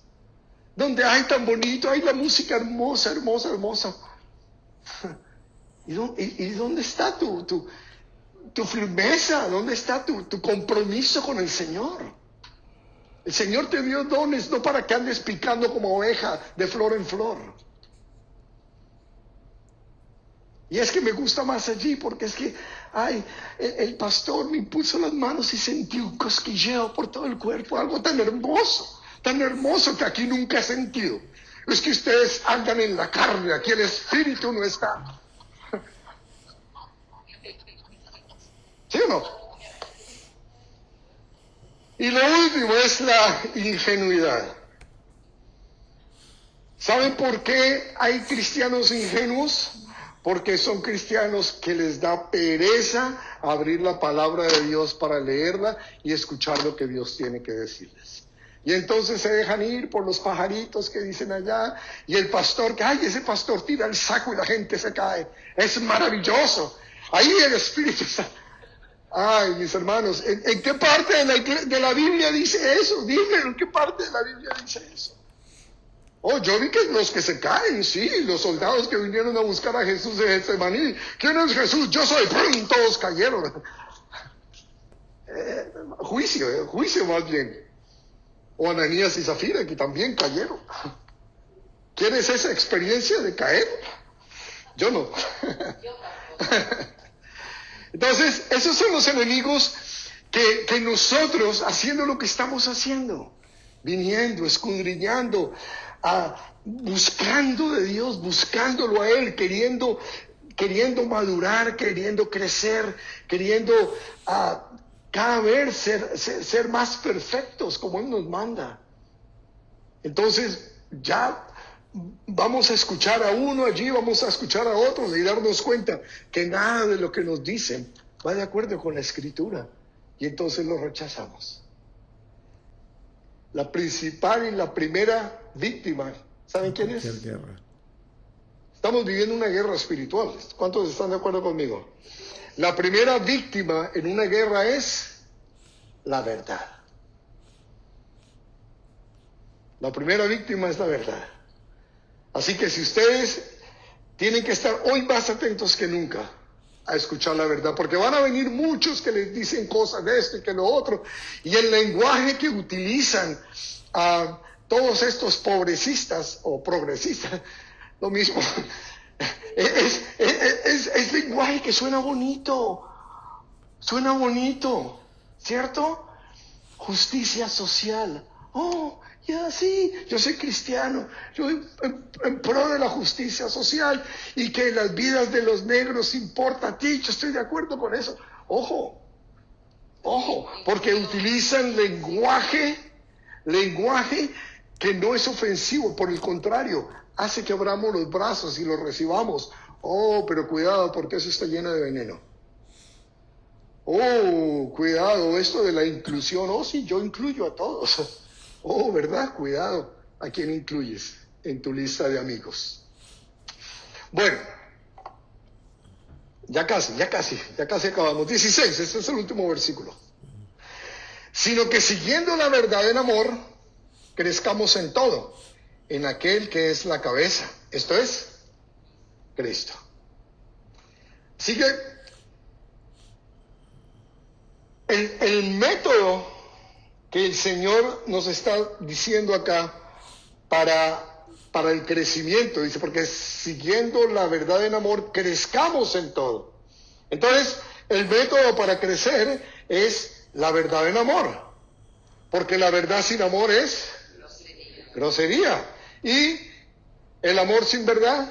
donde hay tan bonito, hay la música hermosa, hermosa, hermosa. ¿Y dónde está tu firmeza? ¿Dónde está tu compromiso con el Señor? El Señor te dio dones no para que andes picando como oveja de flor en flor. Y es que me gusta más allí porque es que, el pastor me puso las manos y sentí un cosquilleo por todo el cuerpo, algo tan hermoso que aquí nunca he sentido. Es que ustedes andan en la carne, aquí el espíritu no está. ¿Sí o no? Y lo último es la ingenuidad. ¿Saben por qué hay cristianos ingenuos? Porque son cristianos que les da pereza abrir la palabra de Dios para leerla y escuchar lo que Dios tiene que decirles. Y entonces se dejan ir por los pajaritos que dicen allá, y el pastor, ese pastor tira el saco y la gente se cae. Es maravilloso. Ahí el Espíritu está. Ay, mis hermanos, ¿en qué parte de la Biblia dice eso? Díganme, ¿en qué parte de la Biblia dice eso? Oh, yo vi que los que se caen, sí, los soldados que vinieron a buscar a Jesús de Getsemaní. ¿Quién es Jesús? Yo soy. ¡Pum! Todos cayeron. Juicio más bien. O Ananías y Zafira, que también cayeron. ¿Quieres esa experiencia de caer? Yo no. Entonces, esos son los enemigos que nosotros, haciendo lo que estamos haciendo, viniendo, escudriñando, buscando de Dios, buscándolo a Él, queriendo queriendo madurar, queriendo crecer, queriendo cada vez ser más perfectos como Él nos manda. Entonces ya vamos a escuchar a uno allí, vamos a escuchar a otros y darnos cuenta que nada de lo que nos dicen va de acuerdo con la Escritura, y entonces lo rechazamos. La principal y la primera víctima, ¿saben quién es? Guerra. Estamos viviendo una guerra espiritual. ¿Cuántos están de acuerdo conmigo? La primera víctima en una guerra es la verdad. La primera víctima es la verdad. Así que si ustedes tienen que estar hoy más atentos que nunca a escuchar la verdad, porque van a venir muchos que les dicen cosas de esto y que lo otro, y el lenguaje que utilizan a todos estos progresistas o progresistas, lo mismo, es lenguaje que suena bonito, ¿cierto? Justicia social. Oh, ya sí, yo soy cristiano, yo en pro de la justicia social y que las vidas de los negros importa a ti, yo estoy de acuerdo con eso. Ojo, porque utilizan lenguaje que no es ofensivo, por el contrario, hace que abramos los brazos y los recibamos. Oh, pero cuidado, porque eso está lleno de veneno. Oh, cuidado, esto de la inclusión. Oh, sí, yo incluyo a todos. Oh, ¿verdad? Cuidado, ¿a quién incluyes en tu lista de amigos? Bueno, ya casi acabamos. 16, este es el último versículo. Sino que siguiendo la verdad en amor, crezcamos en todo, en aquel que es la cabeza, esto es Cristo. Así que el método que el Señor nos está diciendo acá para el crecimiento, dice, porque siguiendo la verdad en amor, crezcamos en todo. Entonces, el método para crecer es la verdad en amor, porque la verdad sin amor es grosería. Y el amor sin verdad,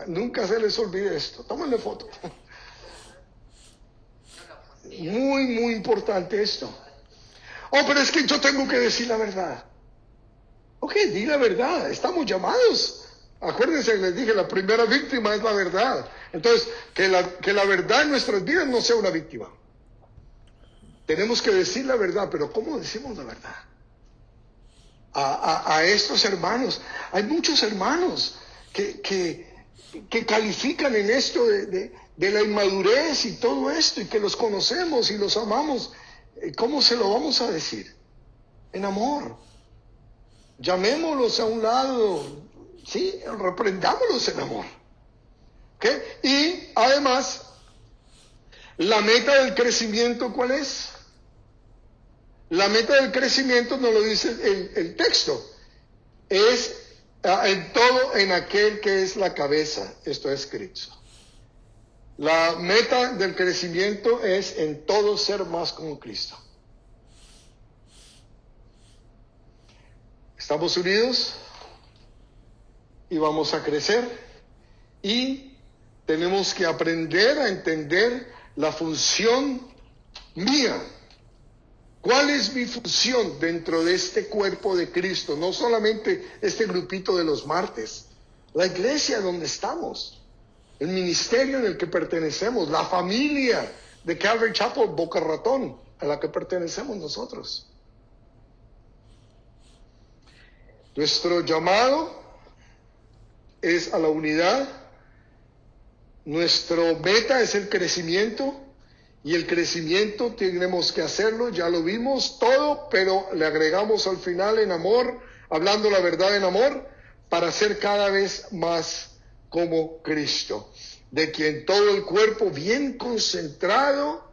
nunca se les olvide esto. Tómenle foto. Muy importante esto. Oh, pero es que yo tengo que decir la verdad. Ok, di la verdad. Estamos llamados. Acuérdense, les dije, la primera víctima es la verdad. Entonces, que la verdad en nuestras vidas no sea una víctima. Tenemos que decir la verdad, pero ¿cómo decimos la verdad? A estos hermanos, hay muchos hermanos que califican en esto de la inmadurez y todo esto, y que los conocemos y los amamos. ¿Cómo se lo vamos a decir? En amor. Llamémoslos a un lado, sí, reprendámoslos en amor. ¿Okay? Y además, la meta del crecimiento, ¿cuál es? La meta del crecimiento nos lo dice el texto. Es en todo, en aquel que es la cabeza, esto es Cristo. La meta del crecimiento es en todo ser más como Cristo. Estamos unidos y vamos a crecer, y tenemos que aprender a entender la función mía. ¿Cuál es mi función dentro de este cuerpo de Cristo? No solamente este grupito de los martes, la iglesia donde estamos, el ministerio en el que pertenecemos, la familia de Calvary Chapel Boca Ratón a la que pertenecemos nosotros. Nuestro llamado es a la unidad, nuestro meta es el crecimiento, y el crecimiento tenemos que hacerlo, ya lo vimos todo, pero le agregamos al final en amor, hablando la verdad en amor, para ser cada vez más como Cristo, de quien todo el cuerpo bien concertado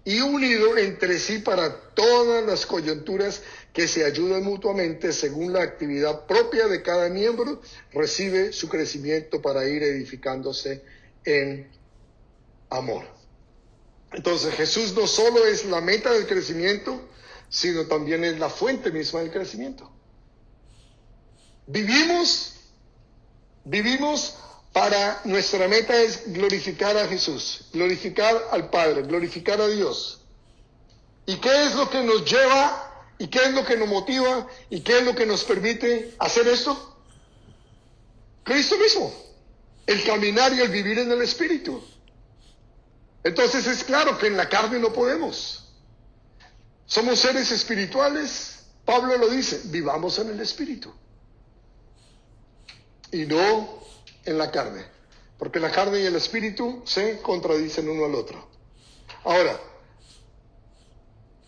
y unido entre sí para todas las coyunturas que se ayudan mutuamente según la actividad propia de cada miembro, recibe su crecimiento para ir edificándose en amor. Entonces Jesús no solo es la meta del crecimiento, sino también es la fuente misma del crecimiento. Vivimos Vivimos para, nuestra meta es glorificar a Jesús, glorificar al Padre, glorificar a Dios. ¿Y qué es lo que nos lleva? ¿Y qué es lo que nos motiva? ¿Y qué es lo que nos permite hacer esto? Cristo mismo. El caminar y el vivir en el Espíritu. Entonces es claro que en la carne no podemos. Somos seres espirituales. Pablo lo dice, vivamos en el Espíritu. Y no en la carne. Porque la carne y el Espíritu se contradicen uno al otro. Ahora,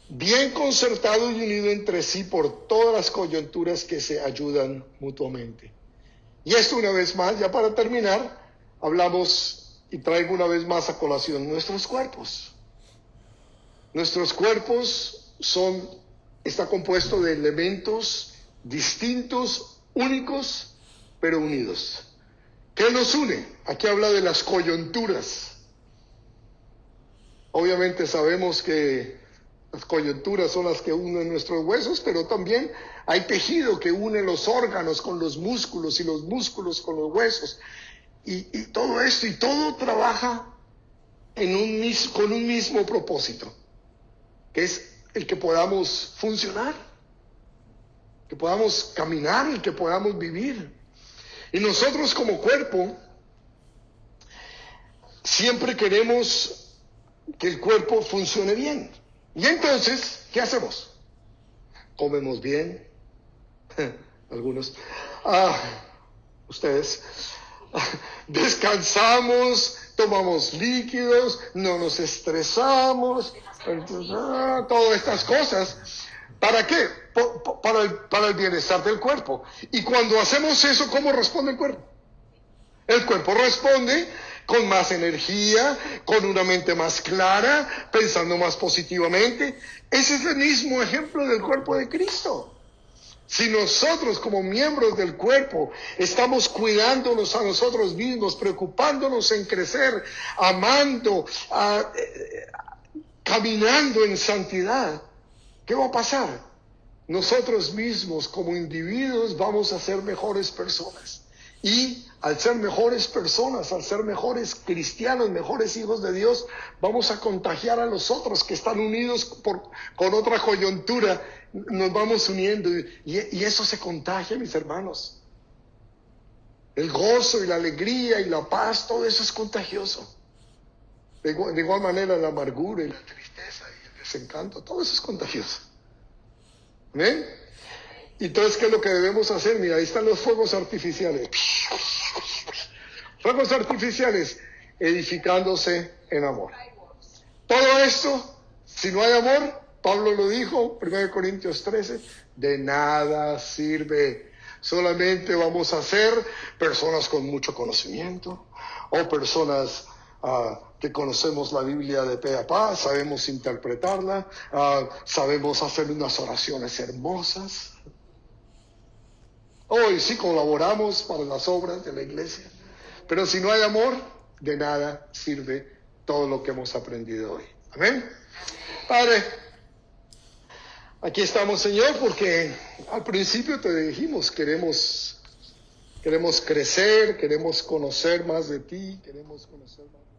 bien concertado y unido entre sí por todas las coyunturas que se ayudan mutuamente. Y esto una vez más, ya para terminar, hablamos y traigo una vez más a colación nuestros cuerpos. Nuestros cuerpos está compuesto de elementos distintos, únicos, pero unidos. ¿Qué nos une? Aquí habla de las coyunturas. Obviamente sabemos que las coyunturas son las que unen nuestros huesos, pero también hay tejido que une los órganos con los músculos y los músculos con los huesos. Y todo esto, y todo trabaja con un mismo propósito, que es el que podamos funcionar, que podamos caminar y que podamos vivir. Y nosotros como cuerpo siempre queremos que el cuerpo funcione bien. Y entonces, ¿qué hacemos? Comemos bien. Algunos. Ustedes. Descansamos, tomamos líquidos, no nos estresamos. Entonces, todas estas cosas. ¿Para qué? Para el bienestar del cuerpo. Y cuando hacemos eso, ¿cómo responde el cuerpo? El cuerpo responde con más energía, con una mente más clara, pensando más positivamente. Ese es el mismo ejemplo del cuerpo de Cristo. Si nosotros como miembros del cuerpo estamos cuidándonos a nosotros mismos, preocupándonos en crecer, amando, caminando en santidad, ¿qué va a pasar? Nosotros mismos como individuos vamos a ser mejores personas. Y al ser mejores personas, al ser mejores cristianos, mejores hijos de Dios, vamos a contagiar a los otros que están unidos con otra coyuntura. Nos vamos uniendo y eso se contagia, mis hermanos. El gozo y la alegría y la paz, todo eso es contagioso. De igual manera la amargura y la tristeza y el desencanto, todo eso es contagioso. ¿Ven? Entonces, ¿qué es lo que debemos hacer? Mira, ahí están los fuegos artificiales. Fuegos artificiales edificándose en amor. Todo esto, si no hay amor, Pablo lo dijo, 1 Corintios 13, de nada sirve. Solamente vamos a ser personas con mucho conocimiento o personas que conocemos la Biblia de pe a pa, sabemos interpretarla, sabemos hacer unas oraciones hermosas. Hoy sí colaboramos para las obras de la iglesia, pero si no hay amor, de nada sirve todo lo que hemos aprendido hoy. Amén. Padre, aquí estamos, Señor, porque al principio te dijimos, queremos crecer, queremos conocer más de ti, queremos conocer más de ti.